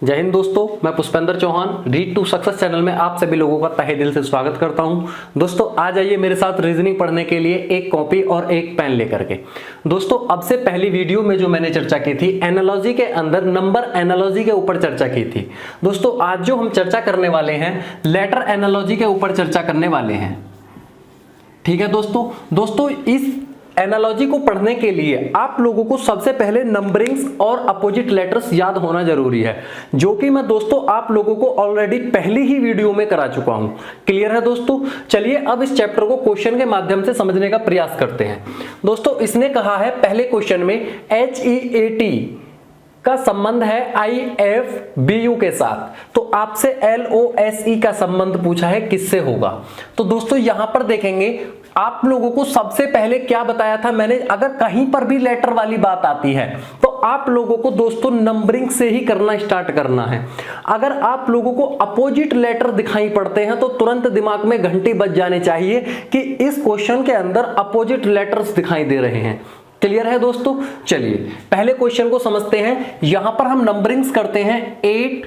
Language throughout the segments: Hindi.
जय हिंद दोस्तों, मैं Pushpendra Chauhan read to success channel में आप सभी लोगों का तहे दिल से स्वागत करता हूं। दोस्तों आ जाइए मेरे साथ रीजनिंग पढ़ने के लिए एक कॉपी और एक पेन लेकर के। दोस्तों अब से पहली वीडियो में जो मैंने चर्चा की थी एनालॉजी के अंदर नंबर एनालॉजी के ऊपर चर्चा की थी। दोस्तों आज जो हम चर्चा करने वाले हैं लेटर एनालॉजी के ऊपर चर्चा करने वाले हैं। ठीक है दोस्तों इस एनालॉजी को पढ़ने के लिए आप लोगों को सबसे पहले नंबरिंग्स और अपोजिट लेटर्स याद होना जरूरी है, जो कि मैं दोस्तों आप लोगों को ऑलरेडी पहली ही वीडियो में करा चुका हूं। क्लियर है दोस्तों? चलिए अब इस चैप्टर को क्वेश्चन के माध्यम से समझने का प्रयास करते हैं। दोस्तों इसने कहा है पहले क्वेश्चन में HEAT का संबंध है IFBU के साथ, तो आपसे LOSE का संबंध पूछा है, किससे होगा? तो दोस्तों यहां पर देखेंगे आप लोगों को सबसे पहले क्या बताया था मैंने, अगर कहीं पर भी लेटर वाली बात आती है तो आप लोगों को दोस्तों नंबरिंग से ही करना स्टार्ट करना है। अगर आप लोगों को अपोजिट लेटर दिखाई पड़ते हैं तो तुरंत दिमाग में घंटी बज जानी चाहिए कि इस क्वेश्चन के अंदर अपोजिट लेटर्स दिखाई दे रहे हैं। क्लियर है दोस्तों? चलिए पहले क्वेश्चन को समझते हैं। यहां पर हम नंबरिंग्स करते हैं 8,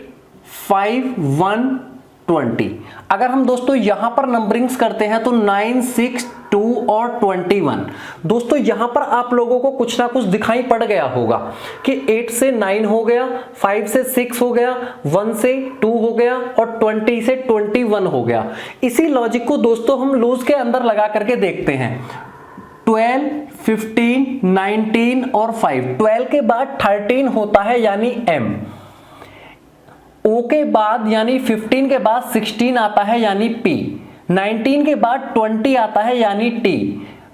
5, 1, 20। अगर हम दोस्तों यहां पर नंबरिंग्स करते हैं तो 9, 6, 2 और 21। दोस्तों यहां पर आप लोगों को कुछ ना कुछ दिखाई पड़ गया होगा कि 8 से 9 हो गया, 5 से 6 हो गया, 1 से 2 हो गया और 20 से 21 हो गया। इसी लॉजिक को दोस्तों हम लूज के अंदर लगा करके देखते हैं। 12, 15, 19 और 5। 12 के बाद 13 होता है यानी M। O के बाद यानी 15 के बाद 16 आता है यानी P। 19 के बाद 20 आता है यानी T।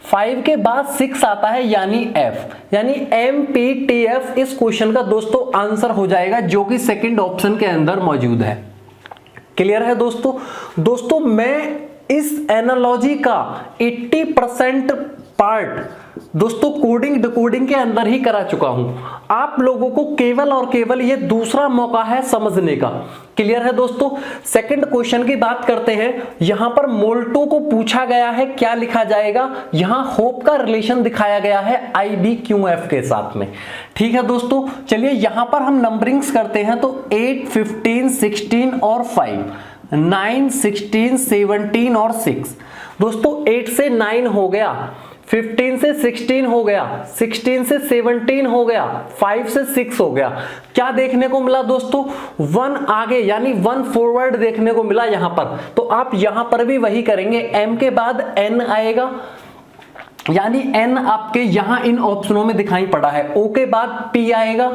5 के बाद 6 आता है यानी F, यानी MPTF इस क्वेश्चन का दोस्तों आंसर हो जाएगा, जो कि सेकंड ऑप्शन के अंदर मौजूद है। क्लियर है दोस्तों मैं इस एनालॉजी का 80% पार्ट दोस्तों कोडिंग डिकोडिंग के अंदर ही करा चुका हूं। आप लोगों को केवल और केवल ये दूसरा मौका है समझने का। क्लियर है दोस्तों? सेकंड क्वेश्चन की बात करते हैं। यहां पर मोल्टो को पूछा गया है क्या लिखा जाएगा, यहां होप का रिलेशन दिखाया गया है IBQF के साथ में। ठीक है दोस्तों, चलिए यहां पर हम नंबरिंग्स करते हैं तो 8, 15, 16 और 5, 9, 16, 17 और 6। दोस्तों 8 से 9 हो गया, 15 से 16 हो गया, 16 से 17 हो गया, 5 से 6 हो गया। क्या देखने को मिला दोस्तों? 1 आगे यानी 1 फॉरवर्ड देखने को मिला यहां पर। तो आप यहां पर भी वही करेंगे, M के बाद N आएगा, यानी N आपके यहां इन ऑप्शनों में दिखाई पड़ा है। O के बाद P आएगा,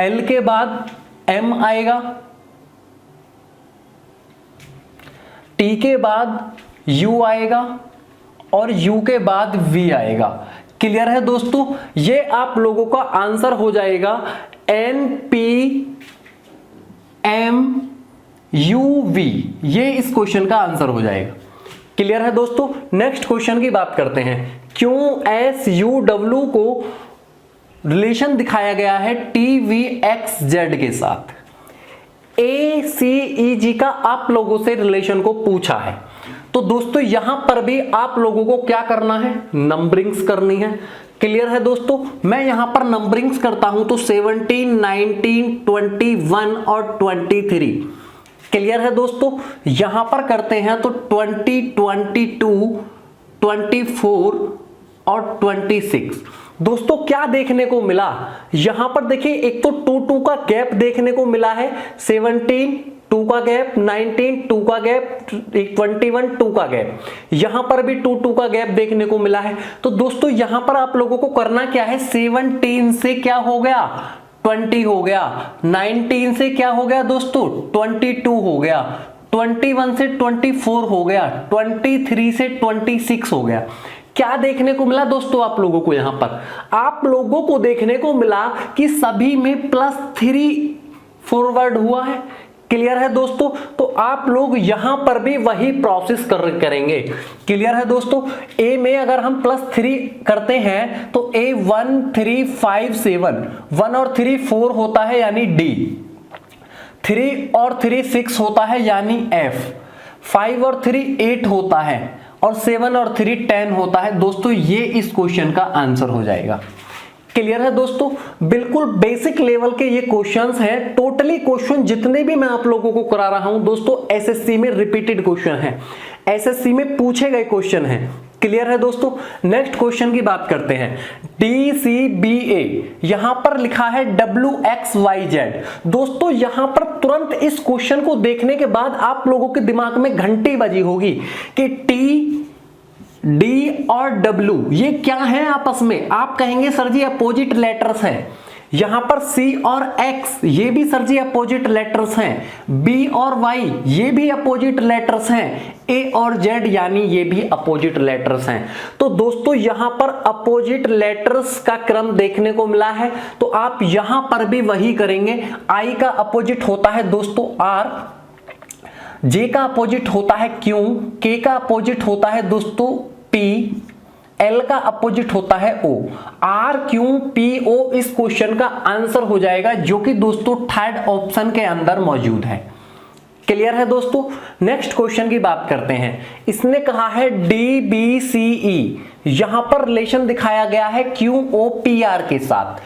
L के बाद M आएगा, T के बाद U आएगा और U के बाद V आएगा। क्लियर है दोस्तों? ये आप लोगों का आंसर हो जाएगा NPMUV, ये इस क्वेश्चन का आंसर हो जाएगा। क्लियर है दोस्तों? नेक्स्ट क्वेश्चन की बात करते हैं। क्यों SUW को रिलेशन दिखाया गया है TVXZ के साथ? ACEG का आप लोगों से रिलेशन को पूछा है, तो दोस्तों यहां पर भी आप लोगों को क्या करना है, नंबरिंग्स करनी है। क्लियर है दोस्तों? मैं यहां पर नंबरिंग्स करता हूं तो 17, 19, 21 और 23। क्लियर है दोस्तों? यहां पर करते हैं तो 20, 22, 24 और 26। दोस्तों क्या देखने को मिला यहां पर? देखिए एक तो 2 का गैप देखने को मिला है, 17 2 का गैप, 19 2 का गैप, 21 2 का गैप, यहां पर भी 2 का गैप देखने को मिला है। तो दोस्तों यहां पर आप लोगों को करना क्या है, 17 से क्या हो गया, 20 हो गया, 19 से क्या हो गया दोस्तों, 22 हो गया, 21 से 24 हो गया, 23 से 26 हो गया। क्या देखने को मिला दोस्तों आप लोगों को? यहां पर आप लोगों को देखने को मिला कि सभी में +3 फॉरवर्ड हुआ है। क्लियर है दोस्तों? तो आप लोग यहां पर भी वही प्रोसेस करेंगे। क्लियर है दोस्तों? A में अगर हम +3 करते हैं तो A 1 3 5 7, 1 और 3 4 होता है यानी D, 3 और 3 6 होता है यानी F, 5 और 3 8 होता है और 7 और 3 10 होता है। दोस्तों ये इस क्वेश्चन का आंसर हो जाएगा। क्लियर है दोस्तों, बिल्कुल बेसिक लेवल के ये क्वेश्चंस हैं। टोटली क्वेश्चन जितने भी मैं आप लोगों को करा रहा हूं दोस्तों, एसएससी में रिपीटेड क्वेश्चन हैं, एसएससी में पूछे गए क्वेश्चन हैं। क्लियर है दोस्तों। नेक्स्ट क्वेश्चन की बात करते हैं। DCBA, यहां पर लिखा है WXYZ। दोस्तों यहां पर तुरंत इस क्वेश्चन को देखने के बाद आप लोगों के दिमाग में घंटी बजी होगी कि T, D और W ये क्या है आपस में। आप कहेंगे सर जी अपोजिट लेटर्स हैं। यहां पर C और X ये भी सर जी अपोजिट लेटर्स हैं। B और Y ये भी अपोजिट लेटर्स हैं। A और Z यानी ये भी अपोजिट लेटर्स हैं। तो दोस्तों यहां पर अपोजिट लेटर्स का क्रम देखने को मिला है, तो आप यहां पर भी वही करेंगे। I का अपोजिट होता है दोस्तों R, J का अपोजिट होता है Q, K का अपोजिट होता है दोस्तों P, L का अपोजिट होता है O। R Q P O इस क्वेश्चन का आंसर हो जाएगा, जो कि दोस्तों थर्ड ऑप्शन के अंदर मौजूद है। क्लियर है दोस्तों। नेक्स्ट क्वेश्चन की बात करते हैं। इसने कहा है DBCE, यहां पर रिलेशन दिखाया गया है QOPR के साथ।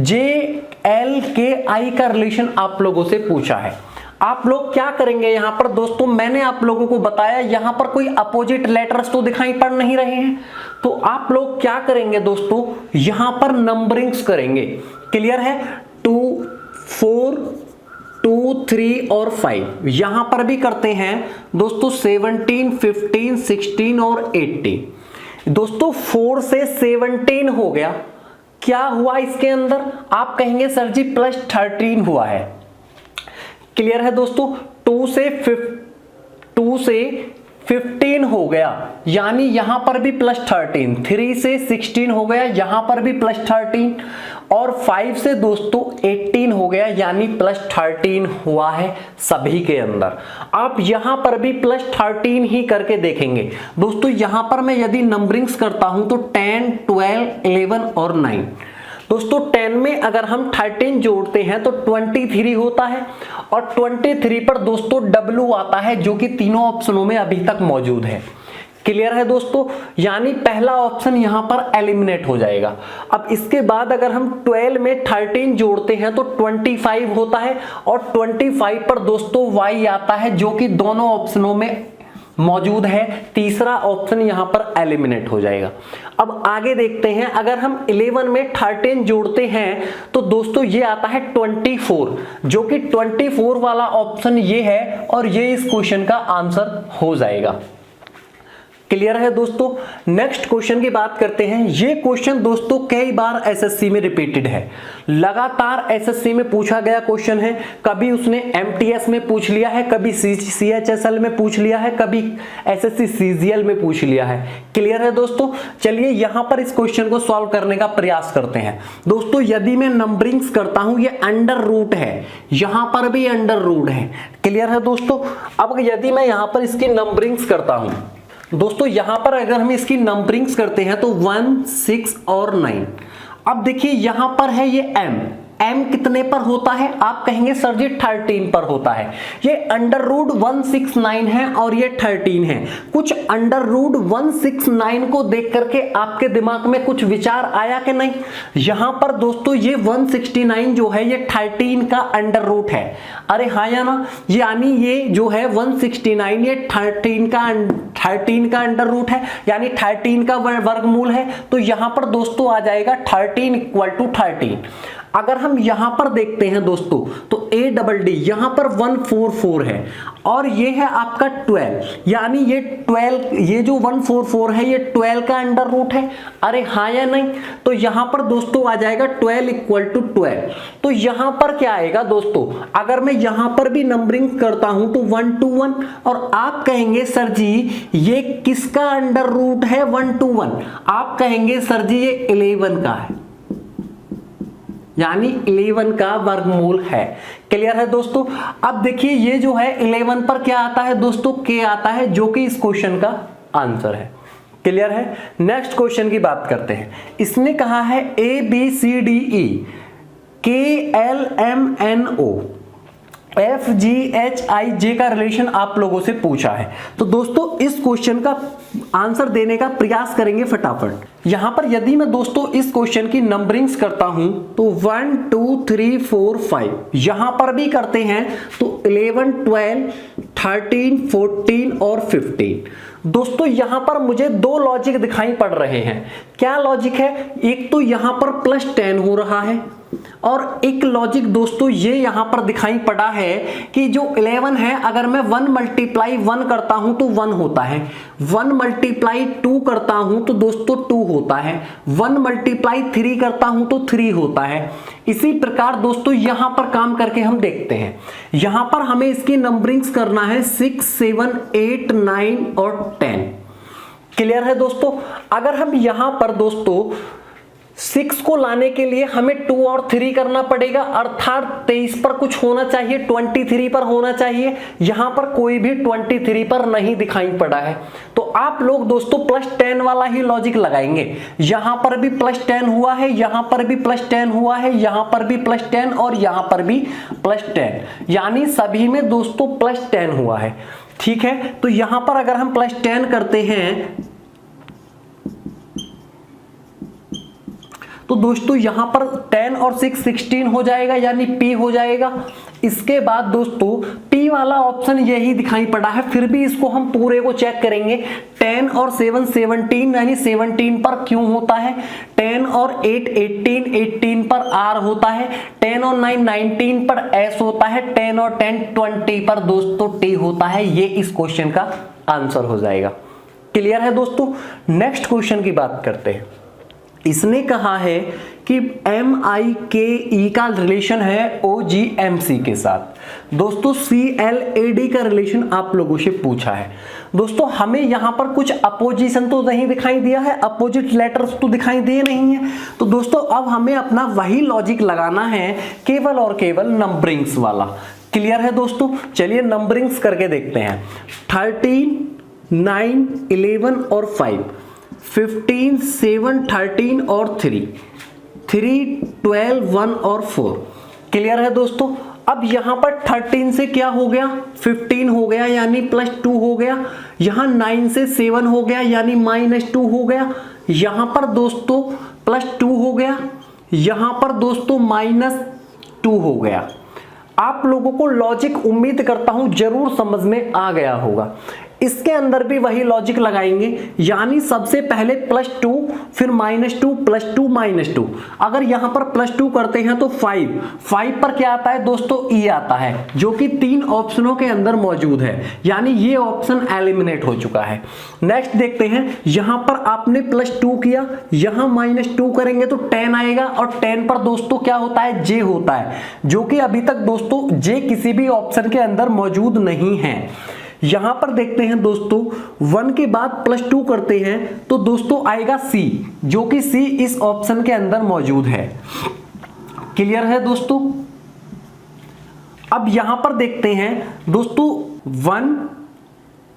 JLKI का रिलेशन आप लोगों से पूछा है। आप लोग क्या करेंगे यहां पर दोस्तों, मैंने आप लोगों को बताया यहां पर कोई अपोजिट लेटर्स तो दिखाई पड़ नहीं रहे हैं, तो आप लोग क्या करेंगे दोस्तों, यहां पर नंबरिंग्स करेंगे। क्लियर है। 2, 4, 2, 3 और 5 यहां पर भी करते हैं दोस्तों। 17, 15, 16 और 18। दोस्तों 4 से 17 हो गया, क्या हुआ इसके अंदर, आप कहेंगे सर जी +13 हुआ है। क्लियर है दोस्तों। 2 से 15 हो गया, यानी यहां पर भी +13। 3 से 16 हो गया, यहां पर भी +13, और 5 से दोस्तों 18 हो गया, यानी +13 हुआ है सभी के अंदर। आप यहां पर भी +13 ही करके देखेंगे दोस्तों। यहां पर मैं यदि नंबरिंग्स करता हूं तो 10, 12, 11 और 9। दोस्तों 10 में अगर हम 13 जोड़ते हैं तो 23 होता है, और 23 पर दोस्तों W आता है, जो कि तीनों ऑप्शनों में अभी तक मौजूद है। क्लियर है दोस्तों, यानी पहला ऑप्शन यहां पर एलिमिनेट हो जाएगा। अब इसके बाद अगर हम 12 में 13 जोड़ते हैं तो 25 होता है, और 25 पर दोस्तों Y आता है, जो कि दोनों ऑप्शनों में मौजूद है। तीसरा ऑप्शन यहां पर एलिमिनेट हो जाएगा। अब आगे देखते हैं, अगर हम 11 में 13 जोड़ते हैं तो दोस्तों ये आता है 24, जो कि 24 वाला ऑप्शन ये है, और ये इस क्वेश्चन का आंसर हो जाएगा। क्लियर है दोस्तों। नेक्स्ट क्वेश्चन की बात करते हैं। ये क्वेश्चन दोस्तों कई बार एसएससी में रिपीटेड है, लगातार एसएससी में पूछा गया क्वेश्चन है। कभी उसने एमटीएस में पूछ लिया है, कभी सीएचएसएल में पूछ लिया है, कभी एसएससी सीजीएल में पूछ लिया है। क्लियर है दोस्तों। चलिए यहां पर इस क्वेश्चन को सॉल्व करने का प्रयास करते हैं। दोस्तों यदि मैं नंबरिंग्स करता हूं, ये अंडर रूट है, यहां पर भी अंडर रूट है। क्लियर है दोस्तों। अब यदि मैं यहां पर इसकी नंबरिंग्स करता हूं दोस्तों, यहां पर अगर हम इसकी नंबरिंग्स करते हैं तो 1, 6 और 9। अब देखिए यहां पर है ये m कितने पर होता है, आप कहेंगे सर जी 13 पर होता है। ये अंडर रूट 169 है और ये 13 है। कुछ अंडर रूट 169 को देख करके आपके दिमाग में कुछ विचार आया कि नहीं। यहां पर दोस्तों ये 169 जो है ये 13 का अंडर रूट है। अरे हाँ या ना, यानी ये जो है 169 ये 13 का अंडर रूट है, यानी 13 का वर्गमूल है। तो यहां पर दोस्तों आ जाएगा 13 = 13। अगर हम यहां पर देखते हैं दोस्तों तो ADD यहां पर 144 है, और ये है आपका 12, यानी ये 12, ये जो 144 है ये 12 का अंडर रूट है। अरे हाँ या नहीं, तो यहां पर दोस्तों आ जाएगा 12 = 12। तो यहां पर क्या आएगा दोस्तों, अगर मैं यहां पर भी नंबरिंग करता हूं तो 1 to 1, और आप कहेंगे सर जी ये किसका अंडर रूट है 1 to 1, आप कहेंगे सर जी ये 11 का है, यानी 11 का वर्गमूल है। क्लियर है दोस्तों। अब देखिए ये जो है 11 पर क्या आता है दोस्तों, K आता है, जो कि इस क्वेश्चन का आंसर है। क्लियर है। नेक्स्ट क्वेश्चन की बात करते हैं। इसने कहा है ABCDE KLMNO, FGHIJ का रिलेशन आप लोगों से पूछा है। तो दोस्तों इस क्वेश्चन का आंसर देने का प्रयास करेंगे फटाफट। यहां पर यदि मैं दोस्तों इस क्वेश्चन की नंबरिंग्स करता हूं तो 1 2 3 4 5, यहां पर भी करते हैं तो 11 12 13 14 और 15। दोस्तों यहां पर मुझे दो लॉजिक दिखाई पड़ रहे हैं। क्या लॉजिक है? एक तो यहां पर +10 हो रहा है और एक लॉजिक दोस्तों ये यहां पर दिखाई पड़ा है कि जो 11 है अगर मैं 1 मल्टीप्लाई 1 करता हूं तो 1 होता है, 1 मल्टीप्लाई 2 करता हूं तो दोस्तों 2 होता है, 1 मल्टीप्लाई 3 करता हूं तो 3 होता है। इसी प्रकार दोस्तों यहां पर काम करके हम देखते हैं। यहां पर हमें इसकी नंबरिंग्स करना है 6 7 8 9 और 10। क्लियर है दोस्तों? अगर हम यहां पर दोस्तों 6 को लाने के लिए हमें 2 और 3 करना पड़ेगा, अर्थात 23 पर कुछ होना चाहिए, 23 पर होना चाहिए। यहां पर कोई भी 23 पर नहीं दिखाई पड़ा है, तो आप लोग दोस्तों +10 वाला ही लॉजिक लगाएंगे। यहां पर भी +10 हुआ है, यहां पर भी +10 हुआ है, यहां पर भी +10 और यहां पर भी +10, यानी सभी में दोस्तों +10 हुआ है। ठीक है, तो यहां पर अगर हम +10 करते हैं तो दोस्तों यहां पर 10 और 6 16 हो जाएगा, यानी P हो जाएगा। इसके बाद दोस्तों P वाला ऑप्शन यही दिखाई पड़ा है, फिर भी इसको हम पूरे को चेक करेंगे। 10 और 7 17, यानी 17 पर Q होता है, 10 और 8 18, 18 पर R होता है, 10 और 9 19 पर S होता है, 10 और 10 20 पर दोस्तों T होता है। ये इस क्वेश्चन का आंसर हो जाएगा। क्लियर है दोस्तों? नेक्स्ट क्वेश्चन की बात करते हैं। इसने कहा है कि MIKE का रिलेशन है OGMC के साथ। दोस्तों CLAD का रिलेशन आप लोगों से पूछा है। दोस्तों हमें यहां पर कुछ अपोजिशन तो नहीं दिखाई दिया है, अपोजिट लेटर्स तो दिखाई दिए नहीं है। तो दोस्तों अब हमें अपना वही लॉजिक लगाना है, केवल और केवल नंबरिंग्स वाला। क्लियर है दोस्तों? चलिए नंबरिंग्स करके देखते हैं। 13 9 11 और 5, 15 7 13 और 3 12 1 और 4। क्लियर है दोस्तों? अब यहां पर 13 से क्या हो गया? 15 हो गया, यानी +2 हो गया। यहां 9 से 7 हो गया, यानी -2 हो गया। यहां पर दोस्तों +2 हो गया, यहां पर दोस्तों -2 हो गया। आप लोगों को लॉजिक उम्मीद करता हूं जरूर समझ में आ गया होगा। इसके अंदर भी वही लॉजिक लगाएंगे, यानी सबसे पहले +2 फिर -2 +2 -2। अगर यहां पर +2 करते हैं तो 5 पर क्या आता है दोस्तों? E आता है, जो कि 3 ऑप्शनों के अंदर मौजूद है, यानी ये ऑप्शन एलिमिनेट हो चुका है। नेक्स्ट देखते हैं, यहां पर आपने +2 किया, यहां -2 करेंगे तो 10 आएगा, और 10 पर दोस्तों क्या होता है? J होता है, जो कि अभी तक दोस्तों J किसी भी ऑप्शन के अंदर मौजूद नहीं है। यहां पर देखते हैं दोस्तों 1 के बाद +2 करते हैं तो दोस्तों आएगा C, जो कि C इस ऑप्शन के अंदर मौजूद है। क्लियर है दोस्तों? अब यहां पर देखते हैं दोस्तों 1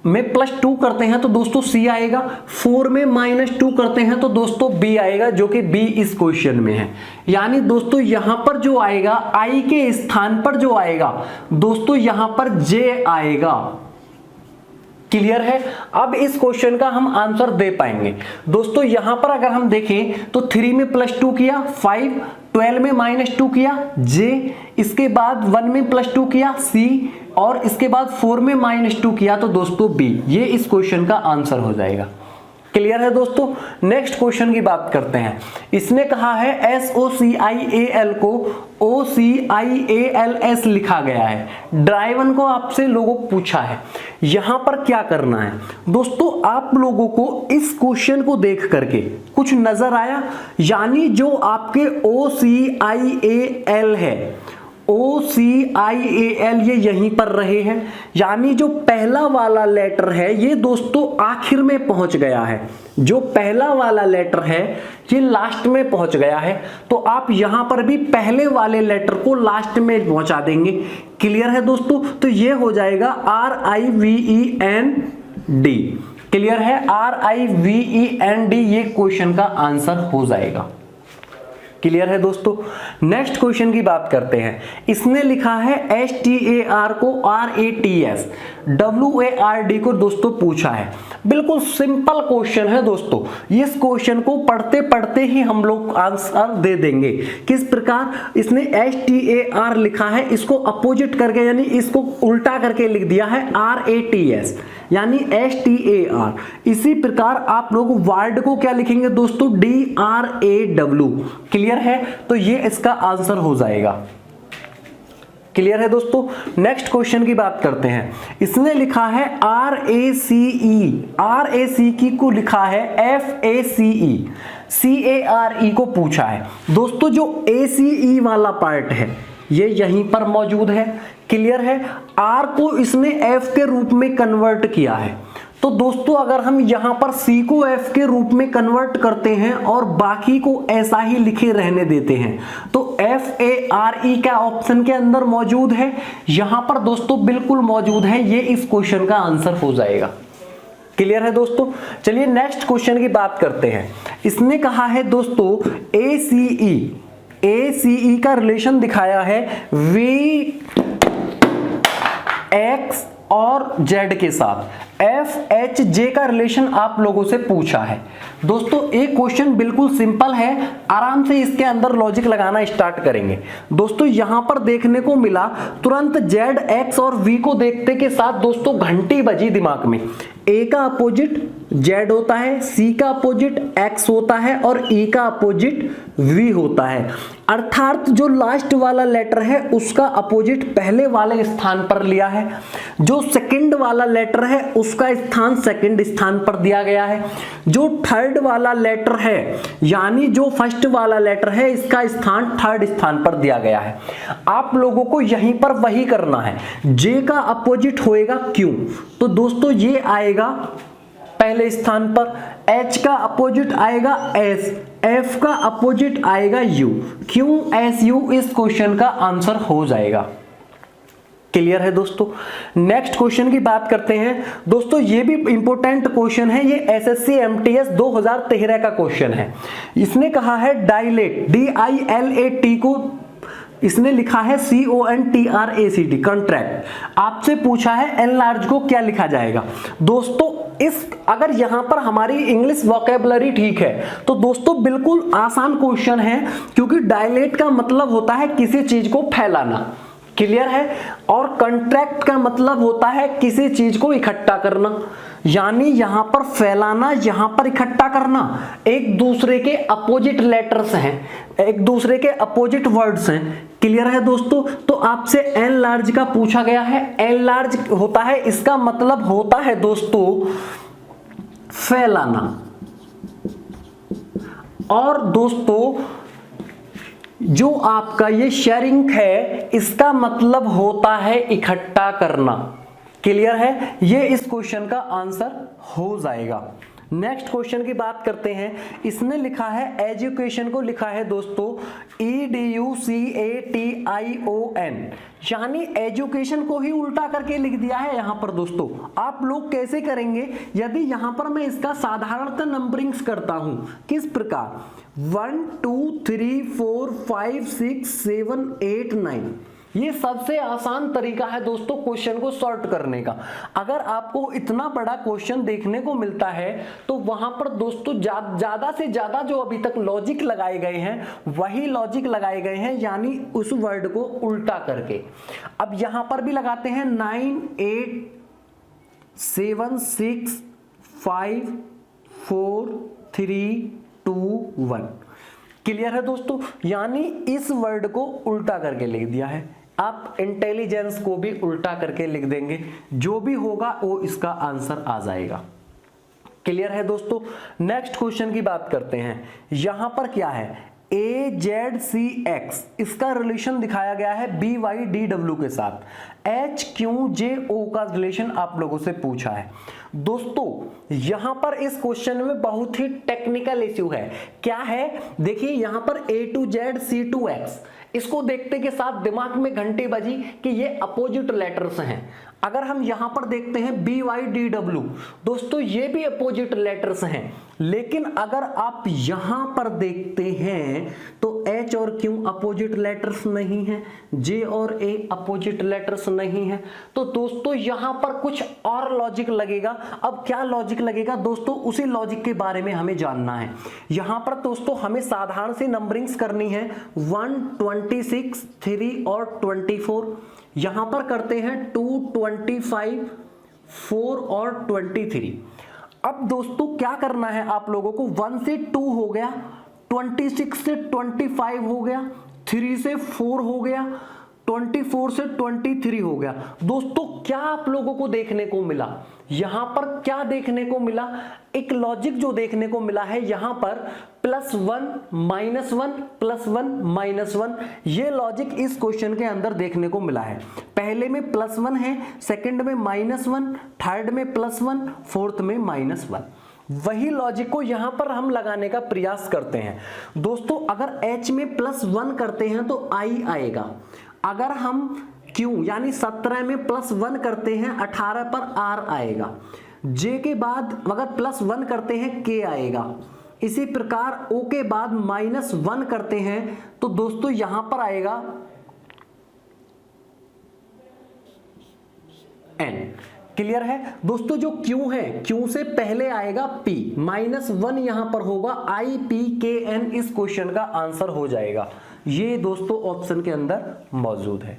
में +2 करते हैं तो दोस्तों C आएगा, 4 में -2 करते हैं तो दोस्तों B आएगा, जो कि B इस क्वेश्चन में है। यानी दोस्तों यहां पर जो आएगा I के स्थान पर जो आएगा दोस्तों यहां पर J आएगा। क्लियर है? अब इस क्वेश्चन का हम आंसर दे पाएंगे। दोस्तों यहां पर अगर हम देखें तो 3 में +2 किया 5, 12 में -2 किया J, इसके बाद 1 में +2 किया C, और इसके बाद 4 में -2 किया तो दोस्तों B। ये इस क्वेश्चन का आंसर हो जाएगा। क्लियर है दोस्तों? नेक्स्ट क्वेश्चन की बात करते हैं। इसने कहा है SOCIAL को OCIALS लिखा गया है। ड्राइवन को आपसे लोगों पूछा है, यहां पर क्या करना है दोस्तों? आप लोगों को इस क्वेश्चन को देख करके कुछ नजर आया, यानी जो आपके OCIAL है, OCIAL ये यहीं पर रहे हैं, यानी जो पहला वाला लेटर है ये दोस्तों आखिर में पहुंच गया है, जो पहला वाला लेटर है ये लास्ट में पहुंच गया है। तो आप यहां पर भी पहले वाले लेटर को लास्ट में पहुंचा देंगे। क्लियर है दोस्तों? तो ये हो जाएगा RIVEND। क्लियर है? RIVEND ये क्वेश्चन का आंसर हो जाएगा। क्लियर है दोस्तों। नेक्स्ट क्वेश्चन की बात करते हैं। इसने लिखा है STAR को RATS, WARD को दोस्तों पूछा है। बिल्कुल सिंपल क्वेश्चन है दोस्तों, इस क्वेश्चन को पढ़ते पढ़ते ही हम लोग आंसर दे देंगे। किस प्रकार, इसने STAR लिखा है, इसको अपोजिट करके यानी इसको उल्टा करके लिख दिया है RATS यानी STAR। इसी प्रकार आप लोग वार्ड को क्या लिखेंगे दोस्तों, DRAW। क्लियर है, तो ये इसका आंसर हो जाएगा। क्लियर है दोस्तों। नेक्स्ट क्वेश्चन की बात करते हैं। इसने लिखा है RACE को लिखा है FACE, CARE को पूछा है। दोस्तों जो ACE वाला पार्ट है ये यहीं पर मौजूद है। क्लियर है, R को इसने F के रूप में कन्वर्ट किया है। तो दोस्तों अगर हम यहां पर C को F के रूप में कन्वर्ट करते हैं और बाकी को ऐसा ही लिखे रहने देते हैं तो FARE का ऑप्शन के अंदर मौजूद है, यहां पर दोस्तों बिल्कुल मौजूद है, ये इस क्वेश्चन का आंसर हो जाएगा। क्लियर है दोस्तों। चलिए नेक्स्ट क्वेश्चन की बात करते हैं। इसने कहा है दोस्तों ACE का रिलेशन दिखाया है VX और Z के साथ, FHJ का रिलेशन आप लोगों से पूछा है। दोस्तों एक क्वेश्चन बिल्कुल सिंपल है, आराम से इसके अंदर लॉजिक लगाना स्टार्ट करेंगे। दोस्तों यहां पर देखने को मिला, तुरंत Z, X और V को देखते के साथ दोस्तों घंटी बजी दिमाग में। A का अपोजिट Z होता है, C का अपोजिट X होता है और E का अपोजिट V होता है। अर्थात जो लास्ट वाला लेटर है उसका अपोजिट पहले वाले स्थान पर लिया है, जो सेकंड वाला लेटर है उसका स्थान सेकंड स्थान पर दिया गया है, जो थर्ड वाला लेटर है यानी जो फर्स्ट वाला लेटर है इसका स्थान थर्ड स्थान पर दिया गया है। आप लोगों को यहीं पर वही करना है। J का अपोजिट होएगा Q, तो दोस्तों ये आएगा पहले स्थान पर, H का अपोजिट आएगा S, F का अपोजिट आएगा U, QSU इस क्वेश्चन का आंसर हो जाएगा। क्लियर है दोस्तों। नेक्स्ट क्वेश्चन की बात करते हैं। दोस्तों ये भी इंपॉर्टेंट क्वेश्चन है, ये SSC MTS 2013 का क्वेश्चन है। इसने कहा है डायलेट, DILAT को इसने लिखा है CONTRACT, कंट्रैक्ट। आपसे पूछा है एनलार्ज को क्या लिखा जाएगा। दोस्तों इस अगर यहां पर हमारी इंग्लिश वोकैबुलरी ठीक है तो दोस्तों बिल्कुल आसान क्वेश्चन है, क्योंकि डायलेट का मतलब होता है किसी चीज को फैलाना। क्लियर है, और कंट्रैक्ट का मतलब होता है किसी चीज को इकट्ठा करना, यानी यहां पर फैलाना, यहां पर इकट्ठा करना। एक दूसरे के अपोजिट लेटर्स हैं, एक दूसरे के अपोजिट वर्ड्स हैं। क्लियर है दोस्तों। तो आपसे एन लार्ज का पूछा गया है, एन लार्ज होता है, इसका मतलब होता है दोस्तों फैलाना, और दोस्तों जो आपका ये शेयरिंग है इसका मतलब होता है इकट्ठा करना। क्लियर है, ये इस क्वेश्चन का आंसर हो जाएगा। नेक्स्ट क्वेश्चन की बात करते हैं। इसने लिखा है एजुकेशन को लिखा है दोस्तों EDUCATION, यानी एजुकेशन को ही उल्टा करके लिख दिया है यहां पर। दोस्तों आप लोग कैसे करेंगे, यदि यहां पर मैं इसका साधारणतः नंबरिंग्स करता हूं, किस प्रकार 1 2 3 4 5 6 7 8 9, ये सबसे आसान तरीका है दोस्तों क्वेश्चन को सॉर्ट करने का। अगर आपको इतना बड़ा क्वेश्चन देखने को मिलता है तो वहां पर दोस्तों ज्यादा से ज्यादा जो अभी तक लॉजिक लगाए गए हैं वही लॉजिक लगाए गए हैं, यानी उस वर्ड को उल्टा करके। अब यहां पर भी लगाते हैं 9 8 7 6 5 4 3 2 1। क्लियर है दोस्तों, यानी इस वर्ड को उल्टा करके लिख दिया है। आप इंटेलिजेंस को भी उल्टा करके लिख देंगे, जो भी होगा वो इसका आंसर आ जाएगा। क्लियर है दोस्तों। नेक्स्ट क्वेश्चन की बात करते हैं। यहां पर क्या है AZCX, इसका रिलेशन दिखाया गया है BYDW के साथ। HQJO का रिलेशन आप लोगों से पूछा है। दोस्तों यहां पर इस क्वेश्चन में बहुत ही टेक्निकल इश्यू है। क्या है, देखिए यहां पर A to Z C to X, इसको देखते के साथ दिमाग में घंटी बजी कि ये अपोजिट लेटर्स हैं। अगर हम यहां पर देखते हैं BYDW, दोस्तों ये भी अपोजिट लेटर्स हैं, लेकिन अगर आप यहां पर देखते हैं तो H और Q अपोजिट लेटर्स नहीं है, J और A अपोजिट लेटर्स नहीं है। तो दोस्तों यहां पर कुछ और लॉजिक लगेगा। अब क्या लॉजिक लगेगा दोस्तों, उसी लॉजिक के बारे में हमें जानना है। यहां पर दोस्तों हमें साधारण सी नंबरिंग्स करनी है, 1, 26, 3 और 24। यहां पर करते हैं 2, 25, 4 और 23। अब दोस्तों क्या करना है आप लोगों को, 1 से 2 हो गया, 26 से 25 हो गया, 3 से 4 हो गया, 24 से 23 हो गया। दोस्तों क्या आप लोगों को देखने को मिला, यहां पर क्या देखने को मिला, एक लॉजिक जो देखने को मिला है यहां पर +1 -1 +1 -1, ये लॉजिक इस क्वेश्चन के अंदर देखने को मिला है। पहले में +1 है, सेकंड में -1, थर्ड में +1, फोर्थ में -1। वही लॉजिक को यहां पर हम लगाने का प्रयास करते हैं। दोस्तों अगर H में +1 करते हैं तो I आएगा, अगर हम Q यानी 17 में +1 करते हैं 18 पर R आएगा, J के बाद अगर +1 करते हैं K आएगा, इसी प्रकार O के बाद -1 करते हैं तो दोस्तों यहां पर आएगा N। क्लियर है दोस्तों, जो Q है Q से पहले आएगा P, -1 यहां पर होगा, IPKN इस क्वेश्चन का आंसर हो जाएगा। ये दोस्तों ऑप्शन के अंदर मौजूद है।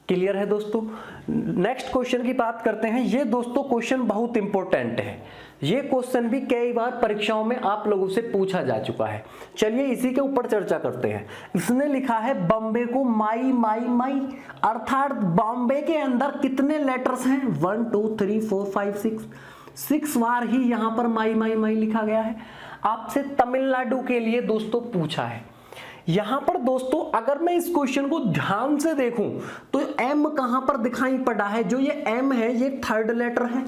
क्लियर है दोस्तों। नेक्स्ट क्वेश्चन की बात करते हैं। ये दोस्तों क्वेश्चन बहुत इंपॉर्टेंट है, ये क्वेश्चन भी कई बार परीक्षाओं में आप लोगों से पूछा जा चुका है। चलिए इसी के ऊपर चर्चा करते हैं। इसने लिखा है बॉम्बे को माई माई माई, अर्थात बॉम्बे के अंदर कितने लेटर्स हैं, 1 2 3 4 5 6 बार ही यहां पर माई माई माई लिखा गया है। आपसे तमिलनाडु के लिए दोस्तों पूछा है। यहां पर दोस्तों अगर मैं इस क्वेश्चन को ध्यान से देखूं तो M कहां पर दिखाई पड़ा है, जो ये M है ये थर्ड लेटर है।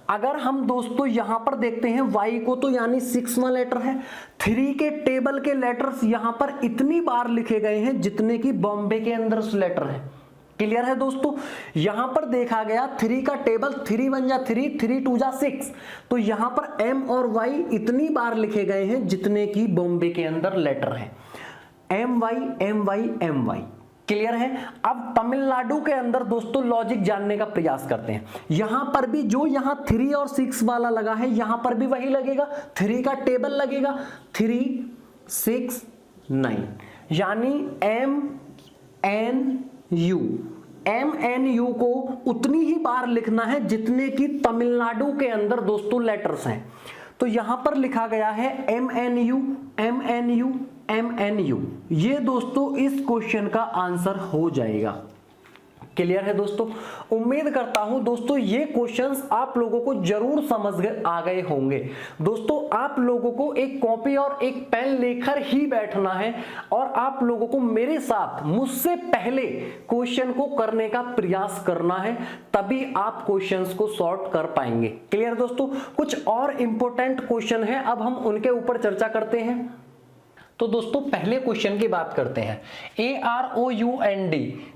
अगर हम दोस्तों यहां पर देखते हैं Y को तो यानी 6वां लेटर है। 3 के टेबल के लेटर्स यहां पर इतनी बार लिखे गए हैं जितने की बॉम्बे के अंदर लेटर है। क्लियर है दोस्तों, यहां पर देखा गया 3 का टेबल, 3 1 जा 3, 3 2 जा 6, तो यहां पर M और Y इतनी बार लिखे गए हैं जितने की बॉम्बे के अंदर लेटर है। MY MY MY। क्लियर है। अब तमिलनाडु के अंदर दोस्तों लॉजिक जानने का प्रयास करते हैं। यहां पर भी जो यहां 3 और 6 वाला लगा है यहां पर भी वही लगेगा, 3 का टेबल लगेगा, 3 6 9, यानी MNU को उतनी ही बार लिखना है जितने की तमिलनाडु के अंदर दोस्तों लेटर्स हैं। तो यहां पर लिखा गया है MNU MNU MNU, ये दोस्तों इस क्वेश्चन का आंसर हो जाएगा। क्लियर है दोस्तों। उम्मीद करता हूं दोस्तों ये क्वेश्चंस आप लोगों को जरूर समझ आ गए होंगे। दोस्तों आप लोगों को एक कॉपी और एक पेन लेकर ही बैठना है और आप लोगों को मेरे साथ मुझसे पहले क्वेश्चन को करने का प्रयास करना है, तभी आप क्वेश्चंस को सॉल्व कर पाएंगे। क्लियर दोस्तों। कुछ और इंपॉर्टेंट क्वेश्चन है, अब हम उनके ऊपर चर्चा करते हैं। तो दोस्तों पहले क्वेश्चन की बात करते हैं। AROUND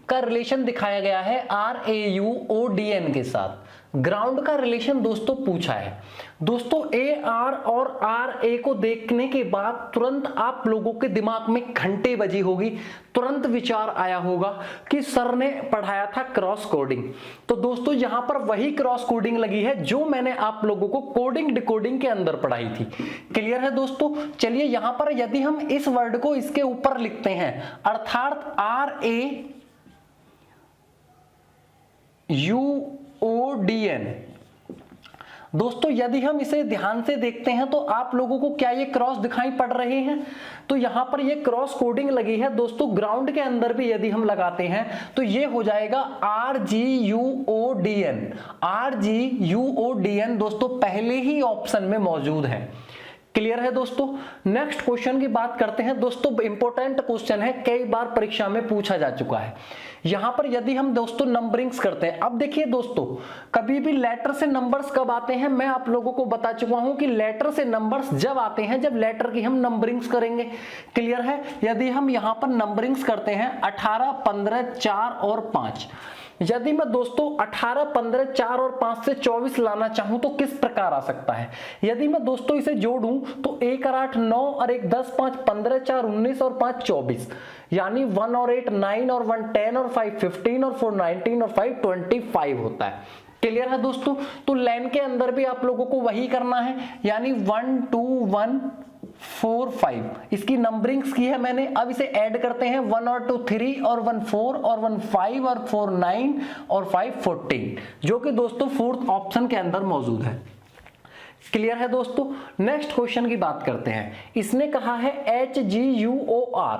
का रिलेशन दिखाया गया है RAUODN के साथ। ग्राउंड का रिलेशन दोस्तों पूछा है। दोस्तों AR और RA को देखने के बाद तुरंत आप लोगों के दिमाग में घंटे बजी होगी, तुरंत विचार आया होगा कि सर ने पढ़ाया था क्रॉस कोडिंग। तो दोस्तों यहां पर वही क्रॉस कोडिंग लगी है जो मैंने आप लोगों को कोडिंग डिकोडिंग के अंदर पढ़ाई थी। क्लियर है दोस्तों। चलिए यहां पर यदि हम इस वर्ड को इसके ऊपर लिखते हैं, अर्थात RAUODN, दोस्तों यदि हम इसे ध्यान से देखते हैं तो आप लोगों को क्या ये क्रॉस दिखाई पड़ रहे हैं? तो यहां पर ये क्रॉस कोडिंग लगी है दोस्तों। ग्राउंड के अंदर भी यदि हम लगाते हैं तो ये हो जाएगा RGUODN। RGUODN दोस्तों पहले ही ऑप्शन में मौजूद है। क्लियर है दोस्तों। नेक्स्ट क्वेश्चन की बात करते हैं। दोस्तों इंपॉर्टेंट क्वेश्चन है, कई बार परीक्षा में पूछा जा चुका है। यहां पर यदि हम दोस्तों नंबरिंग्स करते हैं, अब देखिए दोस्तों कभी भी लेटर से नंबर्स कब आते हैं, मैं आप लोगों को बता चुका हूं कि लेटर से नंबर्स जब आते हैं जब लेटर की हम नंबरिंग्स करेंगे। क्लियर है। यदि हम यहां पर नंबरिंग्स करते हैं 18 15 4 और 5, यदि मैं दोस्तों 18, 15, 4 और 5 से 24 लाना चाहूं तो किस प्रकार आ सकता है। यदि मैं दोस्तों इसे जोड़ूं तो 1 और 8 9 और 1 10, 5 15, 4 19 और 5 24, यानी 1 और 8 9 और 1 10 और 5 15 और 4 19 और 5 25 होता है। क्लियर है दोस्तों। तो लेन के अंदर भी आप लोगों को वही करना है, यानी 1 2 1 4 5 इसकी नंबरिंग्स की है मैंने। अब इसे ऐड करते हैं, 1 और 2 3 और 1 4 और 1 5 और 4 9 और 5 14, जो कि दोस्तों फोर्थ ऑप्शन के अंदर मौजूद है। क्लियर है दोस्तों। नेक्स्ट क्वेश्चन की बात करते हैं। इसने कहा है HGUOR।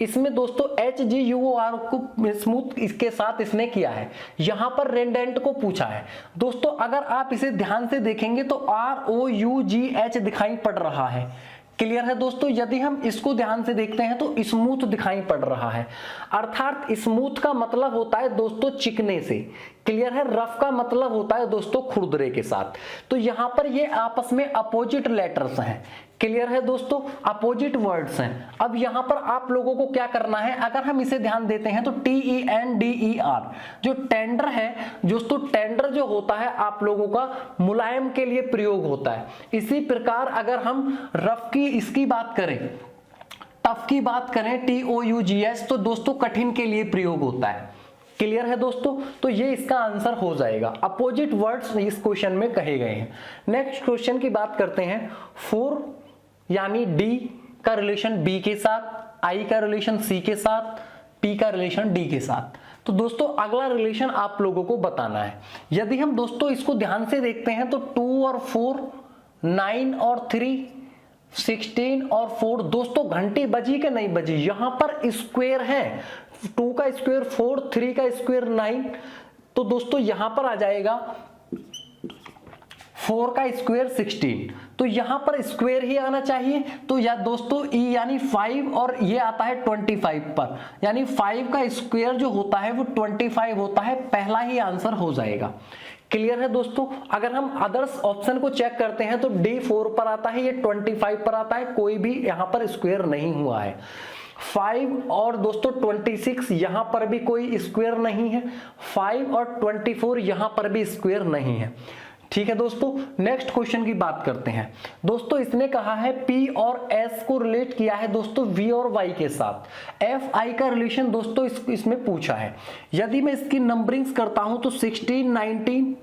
इसमें दोस्तों HGUOR को स्मूथ इसके साथ इसने किया है, यहां पर रेंडेंट को पूछा है। दोस्तों अगर आप इसे ध्यान से देखेंगे तो ROUGH दिखाई पड़ रहा है। क्लियर है दोस्तों। यदि हम इसको ध्यान से देखते हैं तो स्मूथ दिखाई पड़ रहा है, अर्थात स्मूथ का मतलब होता है दोस्तों चिकने से। क्लियर है। रफ का मतलब होता है दोस्तों खुरदरे के साथ। तो यहां पर ये आपस में अपोजिट लेटर्स हैं। क्लियर है दोस्तों, अपोजिट वर्ड्स हैं। अब यहां पर आप लोगों को क्या करना है, अगर हम इसे ध्यान देते हैं तो TENDER जो टेंडर है दोस्तों, टेंडर जो होता है आप लोगों का मुलायम के लिए प्रयोग होता है। इसी प्रकार अगर हम रफ की इसकी बात करें, टफ की बात करें TOUGH, तो दोस्तों कठिन के लिए प्रयोग होता है। क्लियर है दोस्तों। तो ये इसका आंसर हो जाएगा। अपोजिट वर्ड्स इस क्वेश्चन में कहे गए हैं। नेक्स्ट क्वेश्चन की बात करते हैं। 4 यानी D का रिलेशन B के साथ, I का रिलेशन C के साथ, P का रिलेशन D के साथ। तो दोस्तों अगला रिलेशन आप लोगों को बताना है। यदि हम दोस्तों इसको ध्यान से देखते हैं तो 2 और 4, 9 और 3, 16 और 4, दोस्तों घंटी बजी कि नहीं बजी, यहां पर स्क्वायर है। 2 का स्क्वायर 4, 3 का स्क्वायर 9, तो दोस्तों यहां पर आ जाएगा 4 का स्क्वायर 16, तो यहां पर स्क्वायर ही आना चाहिए। तो या दोस्तों E यानी 5 और ये आता है 25 पर, यानी 5 का स्क्वायर जो होता है वो 25 होता है। पहला ही आंसर हो जाएगा। क्लियर है दोस्तों। अगर हम अदर्स ऑप्शन को चेक करते हैं तो D 4 पर आता है, ये 25 पर आता है, कोई भी यहां पर स्क्वायर नहीं हुआ है। 5 और दोस्तों 26 यहां पर भी कोई स्क्वायर नहीं है। 5 और 24 यहां पर भी स्क्वायर नहीं है। ठीक है दोस्तों। नेक्स्ट क्वेश्चन की बात करते हैं। दोस्तों इसने कहा है P और S को रिलेट किया है दोस्तों V और Y के साथ। FI का रिलेशन दोस्तों इसमें पूछा है। यदि मैं इसकी नंबरिंग्स करता हूं तो 16, 19,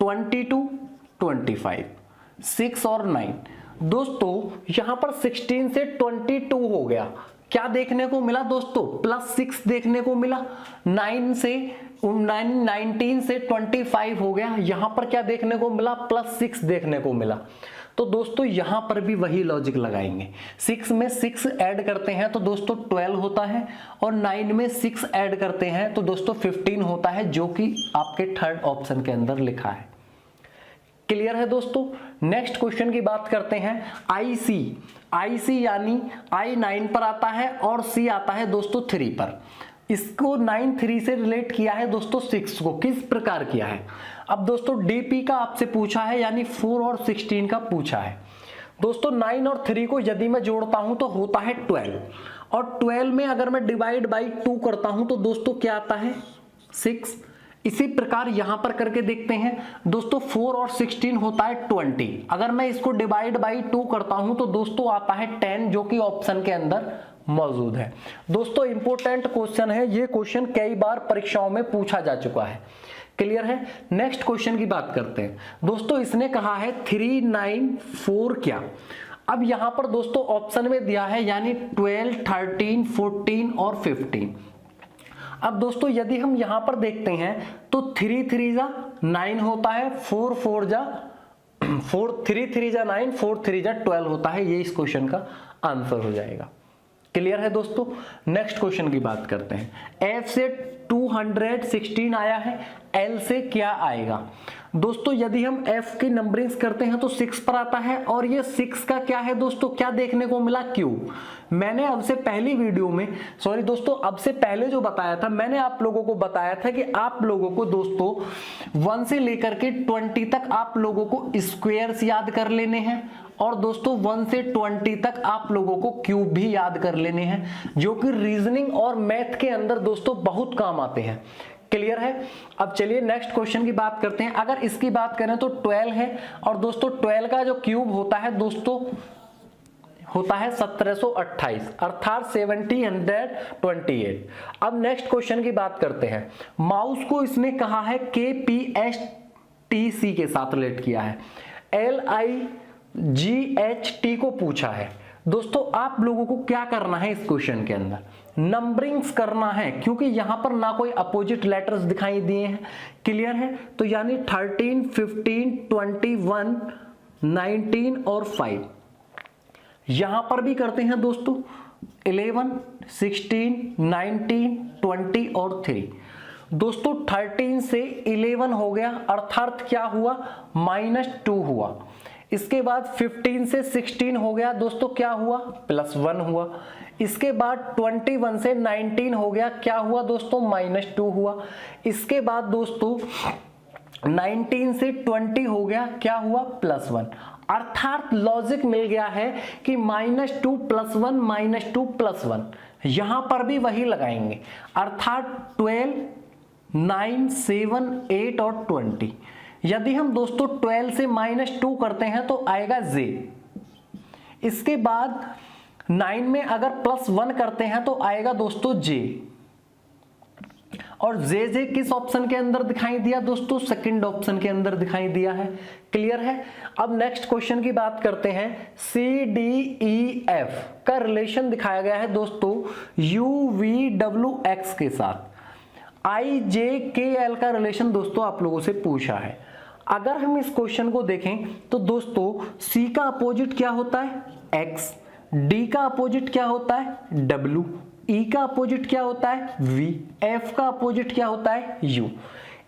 22, 25, 6 और 9। दोस्तों यहां पर 16 से 22 हो गया, क्या देखने को मिला दोस्तों, +6 देखने को मिला। 19 से 25 हो गया, यहां पर क्या देखने को मिला, +6 देखने को मिला। तो दोस्तों यहां पर भी वही लॉजिक लगाएंगे। 6 में 6 ऐड करते हैं तो दोस्तों 12 होता है, और 9 में 6 ऐड करते हैं तो दोस्तों 15 होता है, जो कि आपके थर्ड ऑप्शन के अंदर लिखा है। क्लियर है दोस्तों। नेक्स्ट क्वेश्चन की बात करते हैं। IC यानी I 9 पर आता है और C आता है दोस्तों 3 पर। इसको 9 3 से रिलेट किया है दोस्तों 6 को। किस प्रकार किया है, अब दोस्तों DP का आपसे पूछा है, यानी 4 और 16 का पूछा है। दोस्तों 9 और 3 को यदि मैं जोड़ता हूं तो होता है 12, और 12 में अगर मैं डिवाइड बाई 2 करता हूं तो दोस्तों क्या आता है, 6। इसी प्रकार यहां पर करके देखते हैं दोस्तों, 4 और 16 होता है 20। अगर मैं इसको डिवाइड बाई 2 करता हूं तो दोस्तों आता है 10, जो कि ऑप्शन के अंदर मौजूद है। दोस्तों इंपॉर्टेंट क्वेश्चन है, ये क्वेश्चन कई बार परीक्षाओं में पूछा जा चुका है। क्लियर है। नेक्स्ट क्वेश्चन की बात करते हैं। दोस्तों इसने कहा है 3 9 4 क्या। अब यहां पर दोस्तों ऑप्शन में दिया है, यानी 12 13 14 और 15। अब दोस्तों यदि हम यहां पर देखते हैं तो 3 3 जा 9 होता है, 4 4 जा 4, 3 3 जा 9, 4 3 जा 12 होता है। ये इस क्वेश्चन का आंसर हो जाएगा। क्लियर है दोस्तों। नेक्स्ट क्वेश्चन की बात करते हैं। F से 216 आया है, L से क्या आएगा। दोस्तों यदि हम F की नंबरिंग्स करते हैं तो 6 पर आता है, और ये 6 का क्या है दोस्तों, क्या देखने को मिला, Q। मैंने अब से पहली वीडियो में, सॉरी दोस्तों, अब से पहले जो बताया था, मैंने आप लोगों को बताया था कि आप लोगों को दोस्तों 1 से लेकर के 20 तक आप लोगों को स्क्वायर्स याद कर लेने हैं, और दोस्तों 1 से 20 तक आप लोगों को क्यूब भी याद कर लेने हैं, जो कि रीजनिंग और मैथ के अंदर दोस्तों बहुत काम काम आते हैं। क्लियर है। अब चलिए नेक्स्ट क्वेश्चन की बात करते हैं। अगर इसकी बात करें तो 12 है और दोस्तों 12 का जो क्यूब होता है दोस्तों होता है 1728 अर्थात 1728। अब नेक्स्ट क्वेश्चन की बात करते हैं। माउस को इसने कहा है KPSTC के साथ रिलेट किया है, LIGHT को पूछा है। दोस्तों आप लोगों को क्या करना है इस क्वेश्चन के अंदर, नंबरिंग्स करना है, क्योंकि यहां पर ना कोई अपोजिट लेटर्स दिखाई दिए हैं। क्लियर है। तो यानी 13, 15, 21, 19 और 5 यहां पर भी करते हैं दोस्तों 11, 16, 19, 20 और 3। दोस्तों 13 से 11 हो गया अर्थात क्या हुआ, -2 हुआ। इसके बाद 15 से 16 हो गया दोस्तों, क्या हुआ, +1 हुआ। इसके बाद 21 से 19 हो गया, क्या हुआ दोस्तों, -2 हुआ। इसके बाद दोस्तों 19 से 20 हो गया, क्या हुआ, +1। अर्थात लॉजिक मिल गया है कि -2 + 1 -2 + 1 यहां पर भी वही लगाएंगे, अर्थात 12, 9, 7, 8 और 20। यदि हम दोस्तों 12 से -2 करते हैं तो आएगा J। इसके बाद 9 में अगर +1 करते हैं तो आएगा दोस्तों J। और जे किस ऑप्शन के अंदर दिखाई दिया दोस्तों, सेकंड ऑप्शन के अंदर दिखाई दिया है। क्लियर है। अब नेक्स्ट क्वेश्चन की बात करते हैं। CDEF का रिलेशन दिखाया गया है दोस्तों UVWX के साथ। IJKL का रिलेशन दोस्तों आप लोगों से पूछा है। अगर हम इस क्वेश्चन को देखें तो दोस्तों C का अपोजिट क्या होता है, X, D का अपोजिट क्या होता है, W, E का अपोजिट क्या होता है, V, F का अपोजिट क्या होता है, U।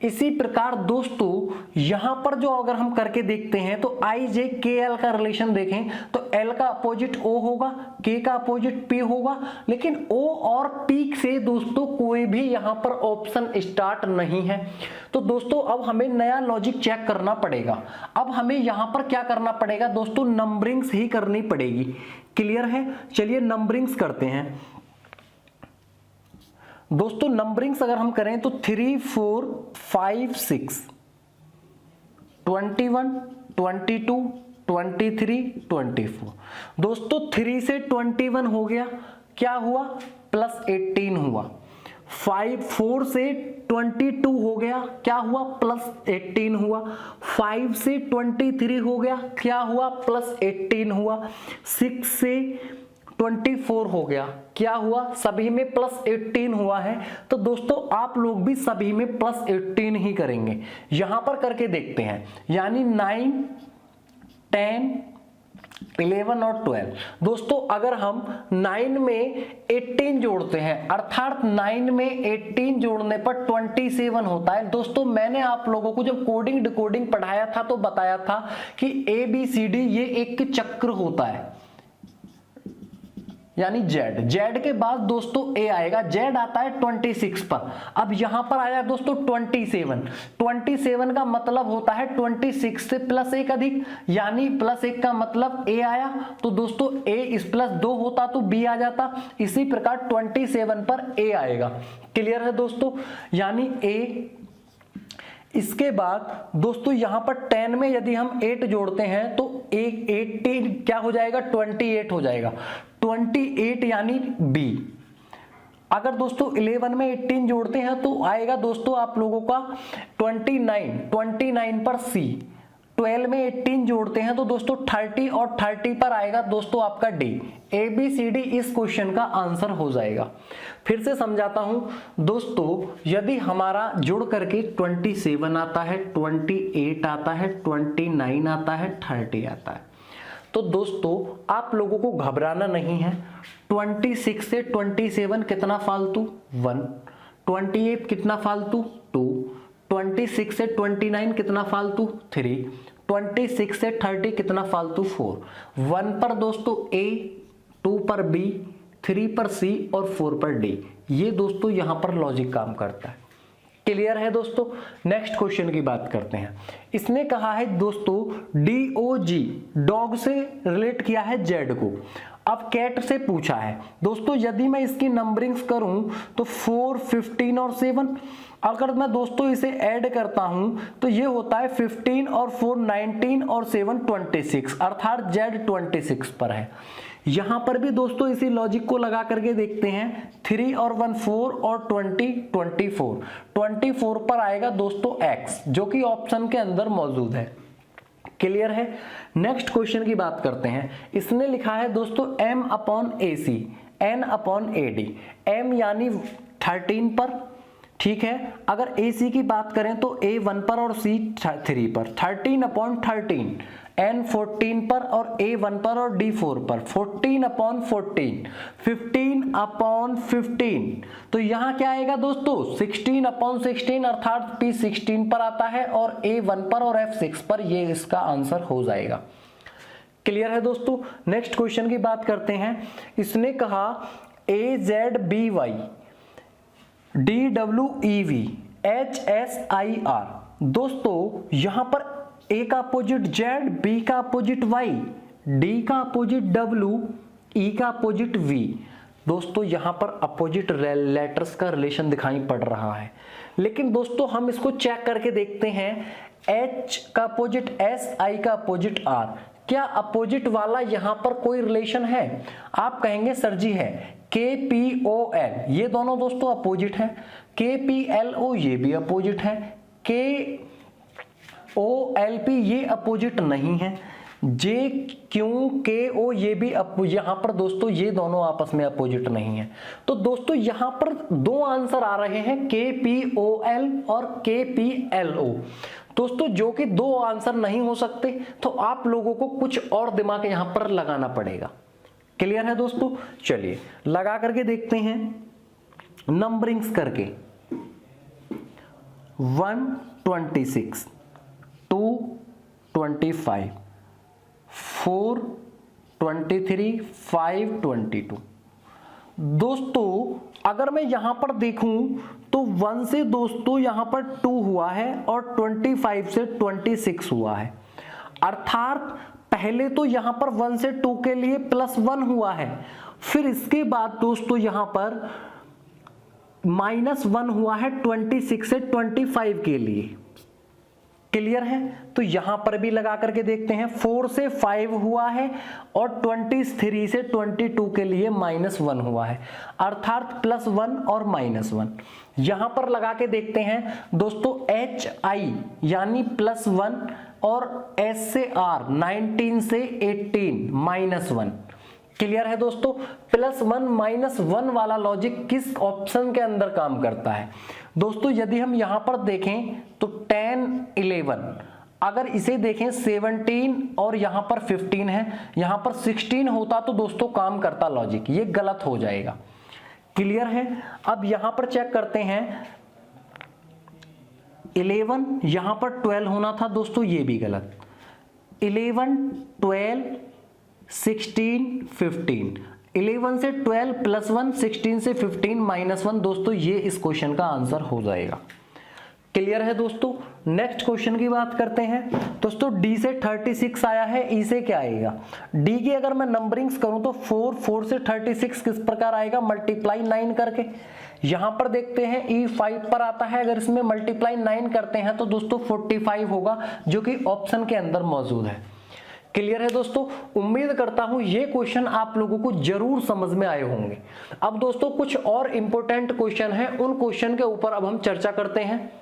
इसी प्रकार दोस्तों यहां पर जो अगर हम करके देखते हैं तो IJKL का रिलेशन देखें तो L का अपोजिट O होगा, K का अपोजिट P होगा, लेकिन O और P से दोस्तों कोई भी यहां पर ऑप्शन स्टार्ट नहीं है। तो दोस्तों अब हमें नया लॉजिक चेक करना पड़ेगा। अब हमें यहां पर क्या करना पड़ेगा दोस्तों, नंबरिंग्स ही करनी पड़ेगी। क्लियर है। चलिए नंबरिंग्स करते हैं दोस्तों। नंबरिंग्स अगर हम करें तो 3, 4, 5, 6, 21, 22, 23, 24। दोस्तों 3 से 21 हो गया, क्या हुआ, +18 हुआ। 4 से 22 हो गया, क्या हुआ, +18 हुआ। 5 से 23 हो गया, क्या हुआ, +18 हुआ। 6 से 24 हो गया, क्या हुआ, सभी में +18 हुआ है। तो दोस्तों आप लोग भी सभी में +18 ही करेंगे। यहां पर करके देखते हैं, यानी 9, 10, 11 और 12। दोस्तों अगर हम 9 में 18 जोड़ते हैं अर्थात 9 में 18 जोड़ने पर 27 होता है। दोस्तों मैंने आप लोगों को जब कोडिंग डिकोडिंग पढ़ाया था तो बताया था कि ABCD ये एक चक्र होता है, यानी Z के बाद दोस्तों A आएगा। Z आता है 26 पर। अब यहां पर आया दोस्तों 27 का मतलब होता है 26 से +1 अधिक, यानी +1 का मतलब A आया। तो दोस्तों A इस +2 होता तो B आ जाता। इसी प्रकार 27 पर A आएगा। क्लियर है दोस्तों, यानी A। इसके बाद दोस्तों यहां पर 10 में यदि हम 8 जोड़ते हैं तो 18 क्या हो जाएगा, 28 हो जाएगा। 28 यानी B। अगर दोस्तों 11 में 18 जोड़ते हैं तो आएगा दोस्तों आप लोगों का 29 पर C। 12 में 18 जोड़ते हैं तो दोस्तों 30 और 30 पर आएगा दोस्तों आपका D। ABCD इस क्वेश्चन का आंसर हो जाएगा। फिर से समझाता हूं दोस्तों, यदि हमारा जुड़ करके 27 आता है, 28 आता है, 29 आता है, 30 आता है, तो दोस्तों आप लोगों को घबराना नहीं है। 26 से 27 कितना फालतू, 1। 28 कितना फालतू, 2। 26 से 29 कितना फालतू, 3। 26 से 30 कितना फालतू, 4। 1 पर दोस्तों A, 2 पर B, 3 पर C और 4 पर D। ये दोस्तों यहां पर लॉजिक काम करता है। क्लियर है दोस्तों। नेक्स्ट क्वेश्चन की बात करते हैं। इसने कहा है दोस्तों DOG, डॉग से रिलेट किया है Z को। अब कैट से पूछा है दोस्तों, यदि मैं इसकी नंबरिंग्स करूं तो 4, 15 और 7, अगर मैं दोस्तों इसे ऐड करता हूं तो ये होता है 15 और 4 19 और 7 26, अर्थात Z 26 पर है। यहां पर भी दोस्तों इसी लॉजिक को लगा करके देखते हैं, 3 और 1 4 और 20 24 पर आएगा दोस्तों X, जो कि ऑप्शन के अंदर मौजूद है। क्लियर है। नेक्स्ट क्वेश्चन की बात करते हैं। इसने लिखा है दोस्तों M/AC N/AD, M यानी 13 पर, ठीक है। अगर AC की बात करें तो A 1 पर और C 3 पर, 13/13, N 14 पर और A 1 पर और D 4 पर, 14/14, 15/15। तो यहां क्या आएगा दोस्तों 16/16, अर्थात P 16 पर आता है और A 1 पर और F 6 पर, ये इसका आंसर हो जाएगा। क्लियर है दोस्तों। नेक्स्ट क्वेश्चन की बात करते हैं। इसने कहा AZBY DWEV HSIR, दोस्तों यहां पर A का अपोजिट Z, B का अपोजिट Y, D का अपोजिट W, E का अपोजिट V। दोस्तों यहां पर अपोजिट लेटर्स का रिलेशन दिखाई पड़ रहा है, लेकिन दोस्तों हम इसको चेक करके देखते हैं। H का अपोजिट S, I का अपोजिट R, क्या अपोजिट वाला यहां पर कोई रिलेशन है? आप कहेंगे सर जी है। KPOL, ये दोनों दोस्तों अपोजिट हैं। KPLO, ये भी अपोजिट है। KOLP, ये अपोजिट नहीं है। JQKO, ये भी यहां पर दोस्तों ये दोनों आपस में अपोजिट नहीं है। तो दोस्तों यहां पर दो आंसर आ रहे हैं, KPOL और KPLO। दोस्तों जो कि दो आंसर नहीं हो सकते, तो आप लोगों को कुछ और दिमाग यहां पर लगाना पड़ेगा। क्लियर है दोस्तों। चलिए लगा करके देखते हैं, नंबरिंग्स करके। 126, 225, 423, 522। दोस्तों अगर मैं यहां पर देखूं तो 1 से दोस्तों यहां पर 2 हुआ है और 25 से 26 हुआ है, अर्थात पहले तो यहां पर 1 से 2 के लिए +1 हुआ है, फिर इसके बाद दोस्तों यहां पर -1 हुआ है 26 से 25 के लिए। क्लियर है। तो यहां पर भी लगा करके देखते हैं, 4 से 5 हुआ है और 23 से 22 के लिए -1 हुआ है, अर्थात +1 और -1। यहां पर लगा के देखते हैं दोस्तों, HI यानी +1 और S से R 19 से 18 -1। क्लियर है दोस्तों। +1 -1 वाला लॉजिक किस ऑप्शन के अंदर काम करता है? दोस्तों यदि हम यहां पर देखें तो 10 11, अगर इसे देखें 17 और यहां पर 15 है, यहां पर 16 होता तो दोस्तों काम करता लॉजिक, ये गलत हो जाएगा। क्लियर है। अब यहां पर चेक करते हैं, 11 यहां पर 12 होना था दोस्तों, ये भी गलत। 11 12 16 15, 11 से 12 +1, 16 से 15 -1, दोस्तों ये इस क्वेश्चन का आंसर हो जाएगा। क्लियर है दोस्तों। नेक्स्ट क्वेश्चन की बात करते हैं। दोस्तों D से 36 आया है, E से क्या आएगा? D की अगर मैं नंबरिंग्स करूं तो 4 से 36 किस प्रकार आएगा? मल्टीप्लाई 9 करके। यहां पर देखते हैं E 5 पर आता है, अगर इसमें मल्टीप्लाई 9 करते हैं तो दोस्तों 45 होगा, जो कि ऑप्शन के अंदर मौजूद है। क्लियर है दोस्तों। उम्मीद करता हूं ये क्वेश्चन आप लोगों को जरूर समझ में आए होंगे। अब दोस्तों कुछ और इंपॉर्टेंट क्वेश्चन हैं, उन क्वेश्चन के ऊपर अब हम चर्चा करते हैं।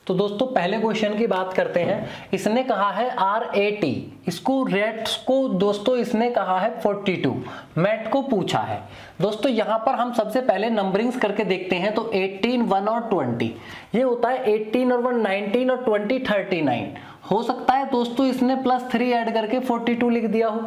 तो दोस्तों पहले क्वेश्चन की बात करते हैं। इसने कहा है RAT, इसको रेट्स को दोस्तों इसने कहा है 42, मैट को पूछा है। दोस्तों यहां पर हम सबसे पहले नंबरिंग्स करके देखते हैं, तो 18 1 और 20, ये होता है 18 और 1 19 और 20 39। हो सकता है दोस्तों इसने +3 ऐड करके 42 लिख दिया हो।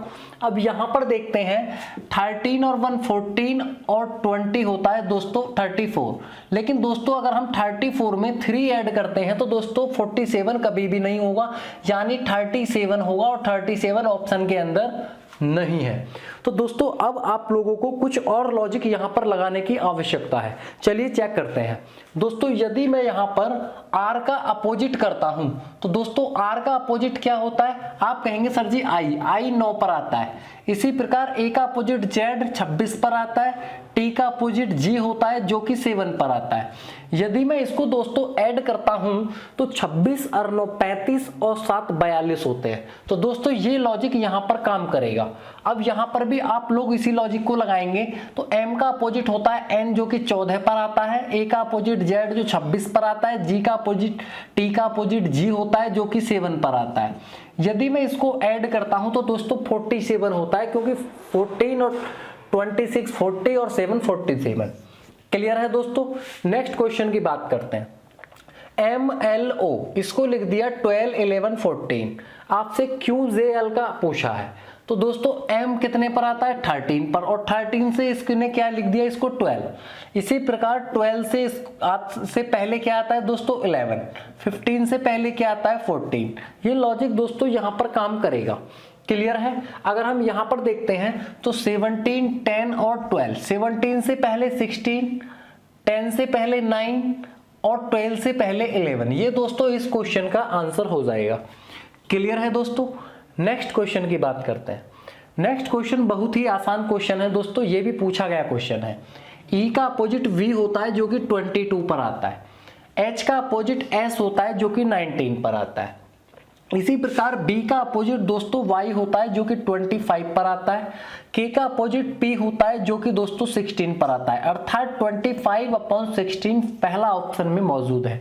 अब यहां पर देखते हैं, 13 और 1 14 और 20 होता है दोस्तों 34, लेकिन दोस्तों अगर हम 34 में 3 ऐड करते हैं तो दोस्तों 47 कभी भी नहीं होगा, यानी 37 होगा, और 37 ऑप्शन के अंदर नहीं है। तो दोस्तों अब आप लोगों को कुछ और लॉजिक यहां पर लगाने की आवश्यकता है। चलिए चेक करते हैं। दोस्तों यदि मैं यहां पर r का अपोजिट करता हूं तो दोस्तों r का अपोजिट क्या होता है? आप कहेंगे सर जी i 9 पर आता है। इसी प्रकार a का अपोजिट z 26 पर आता है, t का अपोजिट g होता है जो कि 7 पर आता है। यदि मैं इसको दोस्तों ऐड करता हूं तो 26 और 9 35 और 7 42 होते हैं। तो दोस्तों ये लॉजिक यहां पर काम करेगा। अब यहां पर भी आप लोग इसी लॉजिक को लगाएंगे तो m का अपोजिट होता है n जो कि 14 पर आता है, a का अपोजिट z जो 26 पर आता है, g का अपोजिट t का अपोजिट g होता है जो कि 7 पर आता है। यदि मैं इसको ऐड करता हूं तो दोस्तों 47 होता है, क्योंकि 14 और 26 40 और 7 47। क्लियर है दोस्तों? नेक्स्ट क्वेश्चन की बात करते हैं। MLO इसको लिख दिया 12 11 14। आपसे QJL का पूछा है तो दोस्तों M कितने पर आता है? 13 पर, और 13 से इसने क्या लिख दिया? इसको 12। इसी प्रकार 12 से पहले क्या आता है दोस्तों? 11। 15 से पहले क्या आता है? 14। ये लॉजिक दोस्तों यहां पर काम करेगा। क्लियर है? अगर हम यहां पर देखते हैं तो 17 10 और 12, 17 से पहले 16, 10 से पहले 9 और 12 से पहले 11, ये दोस्तों इस क्वेश्चन का आंसर हो जाएगा। क्लियर है दोस्तों? नेक्स्ट क्वेश्चन की बात करते हैं। नेक्स्ट क्वेश्चन बहुत ही आसान क्वेश्चन है दोस्तों, ये भी पूछा गया क्वेश्चन है। E का अपोजिट V होता है जो कि 22 पर आता है। H का अपोजिट S होता है जो कि 19 पर आता है। इसी प्रकार B का अपोजिट दोस्तों Y होता है जो कि 25 पर आता है। K का अपोजिट P होता है जो कि दोस्तों 16 पर आता है, अर्थात 25/16 पहला ऑप्शन में मौजूद है।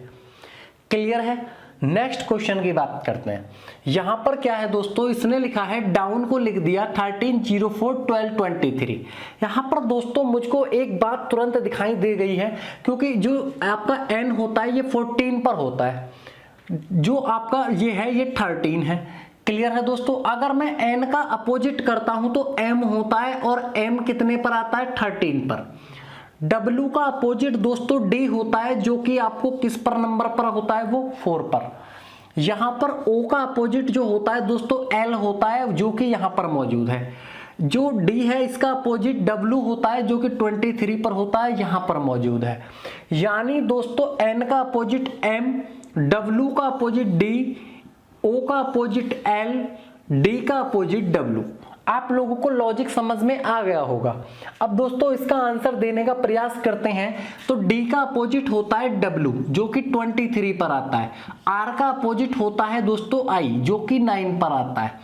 क्लियर है? नेक्स्ट क्वेश्चन की बात करते हैं। यहां पर क्या है दोस्तों? इसने लिखा है डाउन को लिख दिया 13 04 12 23। यहां पर दोस्तों मुझको एक बात तुरंत दिखाई दे गई है, क्योंकि जो आपका n होता है ये 14 पर होता है, जो आपका ये है ये 13 है। क्लियर है दोस्तों? अगर मैं n का अपोजिट करता हूं तो m होता है, और m कितने पर आता है? 13 पर। W का अपोजिट दोस्तों D होता है जो कि आपको किस पर नंबर पर होता है? वो 4 पर। यहां पर O का अपोजिट जो होता है दोस्तों L होता है जो कि यहां पर मौजूद है। जो D है इसका अपोजिट W होता है जो कि 23 पर होता है, यहां पर मौजूद है। यानी दोस्तों N का अपोजिट M, W का अपोजिट D, O का अपोजिट L, D का अपोजिट W। आप लोगों को लॉजिक समझ में आ गया होगा। अब दोस्तों इसका आंसर देने का प्रयास करते हैं तो D का अपोजिट होता है W जो कि 23 पर आता है। R का अपोजिट होता है दोस्तों I जो कि 9 पर आता है।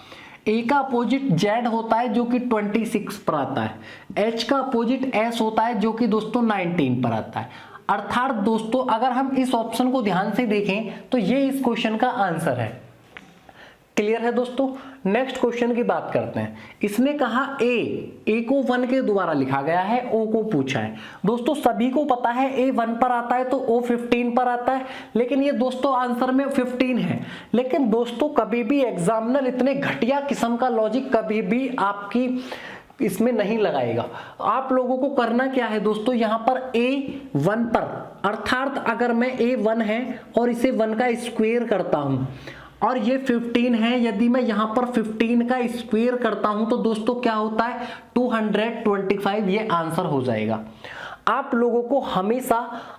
A का अपोजिट Z होता है जो कि 26 पर आता है। H का अपोजिट S होता है जो कि दोस्तों 19 पर आता है। अर्थात दोस्तों अगर हम इस ऑप्शन को ध्यान से देखें तो ये इस क्वेश्चन का आंसर है। क्लियर है दोस्तों? नेक्स्ट क्वेश्चन की बात करते हैं। इसने कहा A को 1 के द्वारा लिखा गया है, O को पूछा है। दोस्तों सभी को पता है A 1 पर आता है तो O 15 पर आता है, लेकिन ये दोस्तों आंसर में 15 है। लेकिन दोस्तों कभी भी एग्जामिनर इतने घटिया किस्म का लॉजिक कभी भी आपकी इसमें नहीं लगाएगा। आप लोगों को करना क्या है दोस्तों? यहां पर A 1 पर, अर्थात अगर मैं A 1 है और इसे 1 का स्क्वायर करता हूं और ये 15 है, यदि मैं यहां पर 15 का स्क्वायर करता हूं तो दोस्तों क्या होता है? 225। ये आंसर हो जाएगा। आप लोगों को हमेशा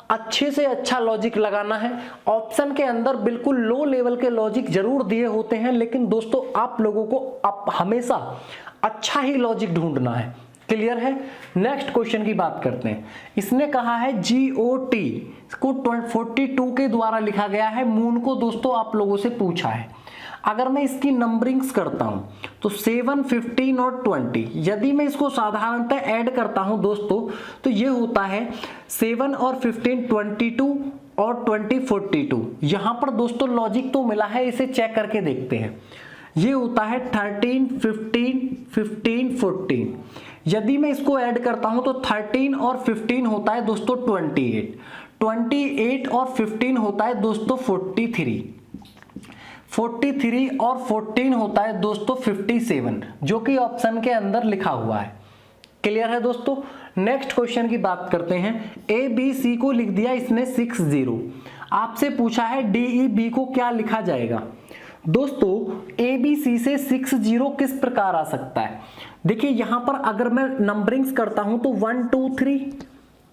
अच्छे से अच्छा लॉजिक लगाना है। ऑप्शन के अंदर बिल्कुल लो लेवल के लॉजिक जरूर दिए होते हैं, लेकिन दोस्तों आप लोगों को हमेशा अच्छा ही लॉजिक ढूंढना है। क्लियर है? नेक्स्ट क्वेश्चन की बात करते हैं। इसने कहा है GOT को 42 के द्वारा लिखा गया है। मून को दोस्तों आप लोगों से पूछा है। अगर मैं इसकी नंबरिंग्स करता हूं तो 7 15 और 20, यदि मैं इसको साधारणतः ऐड करता हूं दोस्तों तो ये होता है 7 और 15 22 और 20 42। यहां पर दोस्तों लॉजिक तो मिला है, इसे चेक करके देखते हैं। ये होता है 13 15 15 14। यदि मैं इसको ऐड करता हूं तो 13 और 15 होता है दोस्तों 28, 28 और 15 होता है दोस्तों 43, 43 और 14 होता है दोस्तों 57, जो कि ऑप्शन के अंदर लिखा हुआ है। क्लियर है दोस्तों? नेक्स्ट क्वेश्चन की बात करते हैं। ABC को लिख दिया इसने 60। आपसे पूछा है DEB को क्या लिखा जाएगा। दोस्तों ABC ABC से 60 किस प्रकार आ सकता है? देखिए यहां पर अगर मैं नंबरिंग्स करता हूं तो 1 2 3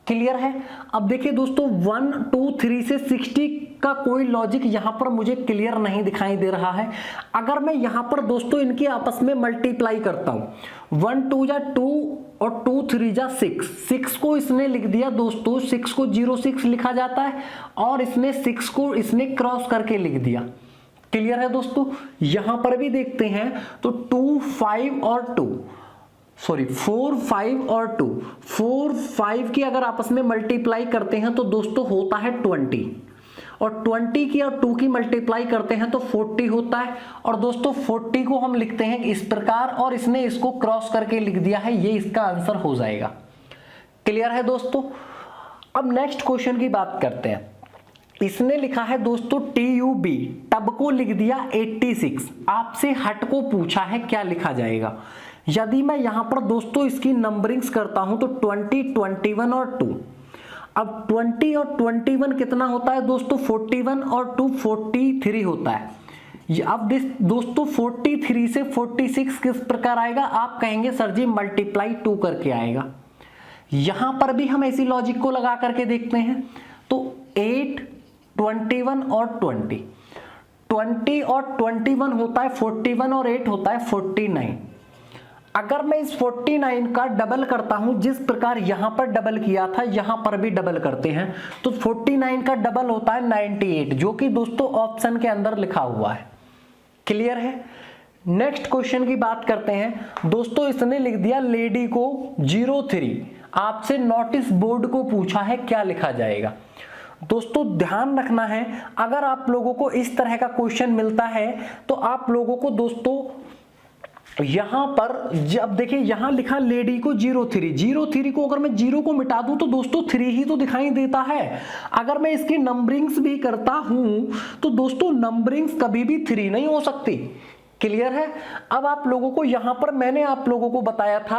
क्लियर है। अब देखिए दोस्तों 1 2 3 से 60 का कोई लॉजिक यहां पर मुझे क्लियर नहीं दिखाई दे रहा है। अगर मैं यहां पर दोस्तों इनके आपस में मल्टीप्लाई करता हूं 1 2 जा 2 और 2 3 जा 6 को इसने लिख दिया दोस्तों, 6 को 06 लिखा जाता है और इसने 6 को इसने क्रॉस करके लिख दिया। क्लियर है दोस्तों। यहां पर भी देखते हैं तो 2 5 और 4 5 और 2 4 5 की अगर आपस में मल्टीप्लाई करते हैं तो दोस्तों होता है 20 और 20 की और 2 की मल्टीप्लाई करते हैं तो 40 होता है। और दोस्तों 40 को हम लिखते हैं इस प्रकार और इसने इसको क्रॉस करके लिख दिया है, ये इसका आंसर हो जाएगा। क्लियर है दोस्तों। अब नेक्स्ट क्वेश्चन की बात करते हैं। इसने लिखा है दोस्तों TUB, टब को लिख दिया 86। आपसे हट को पूछा है क्या लिखा जाएगा। यदि मैं यहां पर दोस्तों इसकी नंबरिंग्स करता हूं तो 20 21 और 2। अब 20 और 21 कितना होता है दोस्तों 41 और 2 43 होता है। अब दोस्तों 43 से 46 किस प्रकार आएगा? आप कहेंगे सर जी मल्टीप्लाई 2 करके आएगा। यहां पर भी हम ऐसी लॉजिक को लगा करके देखते हैं तो 8 21 और 20 और 21 होता है 41 और 8 होता है 49। अगर मैं इस 49 का डबल करता हूं, जिस प्रकार यहां पर डबल किया था यहां पर भी डबल करते हैं तो 49 का डबल होता है 98, जो कि दोस्तों ऑप्शन के अंदर लिखा हुआ है। क्लियर है। नेक्स्ट क्वेश्चन की बात करते हैं दोस्तों। इसने लिख दिया लेडी को 03। आपसे नोटिस बोर्ड को पूछा है क्या लिखा जाएगा। दोस्तों ध्यान रखना है, अगर आप लोगों को इस तरह का क्वेश्चन मिलता है तो आप लोगों को दोस्तों यहां पर जब देखिए यहां लिखा लेडी को 03 को अगर मैं 0 को मिटा दूं तो दोस्तों 3 ही तो दिखाई देता है। अगर मैं इसकी नंबरिंग्स भी करता हूं तो दोस्तों नंबरिंग्स कभी भी 3 नहीं हो सकती। क्लियर है। अब आप लोगों को यहां पर मैंने आप लोगों को बताया था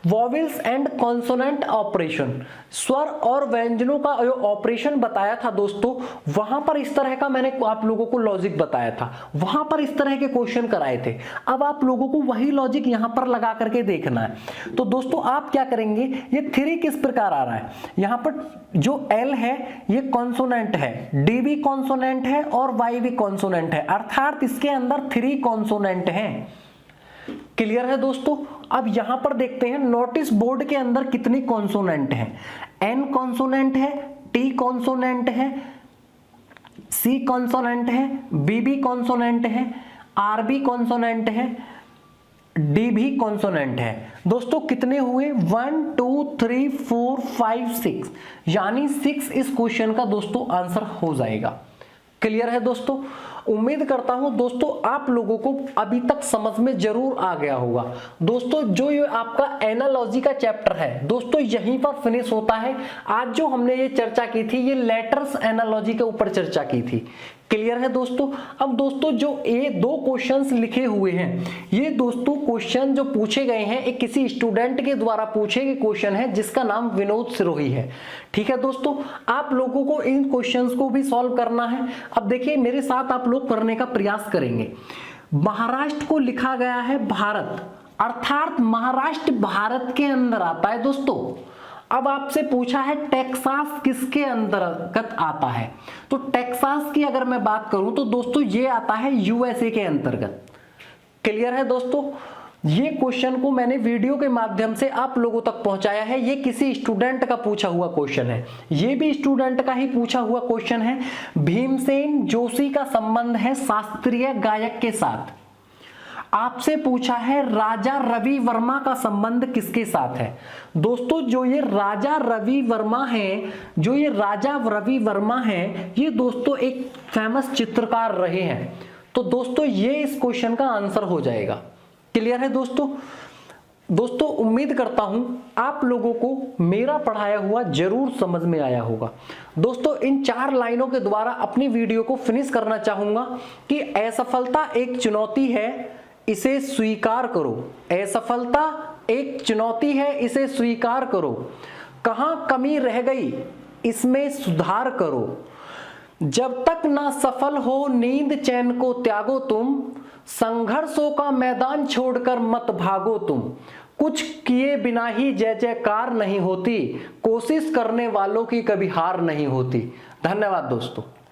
वॉवेल्स एंड कॉन्सोनेंट ऑपरेशन, स्वर और व्यंजनों का जो ऑपरेशन बताया था दोस्तों, वहां पर इस तरह का मैंने आप लोगों को लॉजिक बताया था, वहां पर इस तरह के क्वेश्चन कराए थे। अब आप लोगों को वही लॉजिक यहां पर लगा करके देखना है। तो दोस्तों आप क्या करेंगे, ये 3 किस प्रकार आ रहा है, यहां पर जो L है ये कॉन्सोनेंट है, D भी कॉन्सोनेंट है और Y भी कॉन्सोनेंट है, अर्थात इसके अंदर 3 कॉन्सोनेंट हैं। क्लियर है दोस्तों। अब यहां पर देखते हैं नोटिस बोर्ड के अंदर कितनी कॉन्सोनेंट हैं। N कॉन्सोनेंट है, T कॉन्सोनेंट है, C कॉन्सोनेंट है, B भी कॉन्सोनेंट है, R भी कॉन्सोनेंट है, D भी कॉन्सोनेंट है। दोस्तों कितने हुए 1 2 3 4 5 6, यानी 6 इस क्वेश्चन का दोस्तों आंसर हो जाएगा। क्लियर है दोस्तों। उम्मीद करता हूं दोस्तों आप लोगों को अभी तक समझ में जरूर आ गया होगा। दोस्तों जो ये आपका एनालॉजी का चैप्टर है दोस्तों यहीं पर फिनिश होता है। आज जो हमने ये चर्चा की थी ये लेटर्स एनालॉजी के ऊपर चर्चा की थी। क्लियर है दोस्तों। अब दोस्तों जो ये 2 क्वेश्चंस लिखे हुए हैं, ये दोस्तों क्वेश्चन जो पूछे गए हैं एक किसी स्टूडेंट के द्वारा पूछे गए क्वेश्चन है जिसका नाम विनोद सिरोही है। ठीक है दोस्तों, आप लोगों को इन क्वेश्चंस को भी सॉल्व करना है। अब देखिए मेरे साथ आप लोग करने का प्रयास करेंगे। महाराष्ट्र को लिखा गया है भारत, अर्थात महाराष्ट्र भारत के अंदर आता है दोस्तों। अब आपसे पूछा है टेक्सास किसके अंतर्गत आता है, तो टेक्सास की अगर मैं बात करूं तो दोस्तों ये आता है यूएसए के अंतर्गत। क्लियर है दोस्तों। ये क्वेश्चन को मैंने वीडियो के माध्यम से आप लोगों तक पहुंचाया है। ये किसी स्टूडेंट का पूछा हुआ क्वेश्चन है, ये भी स्टूडेंट का ही पूछा हुआ क्वेश्चन है। भीमसेन जोशी का संबंध है शास्त्रीय गायक के साथ। आपसे पूछा है राजा रवि वर्मा का संबंध किसके साथ है। दोस्तों जो ये राजा रवि वर्मा है, ये दोस्तों एक फेमस चित्रकार रहे हैं। तो दोस्तों ये इस क्वेश्चन का आंसर हो जाएगा। क्लियर है दोस्तों उम्मीद करता हूं आप लोगों को मेरा पढ़ाया हुआ जरूर समझ में आया होगा। दोस्तों इन 4 लाइनों के द्वारा अपनी वीडियो को फिनिश करना चाहूंगा कि असफलता एक चुनौती है, इसे स्वीकार करो। असफलता एक चुनौती है, इसे स्वीकार करो। कहां कमी रह गई इसमें सुधार करो। जब तक ना सफल हो नींद चैन को त्यागो तुम, संघर्षों का मैदान छोड़कर मत भागो तुम, कुछ किए बिना ही जय जयकार नहीं होती, कोशिश करने वालों की कभी हार नहीं होती। धन्यवाद दोस्तों।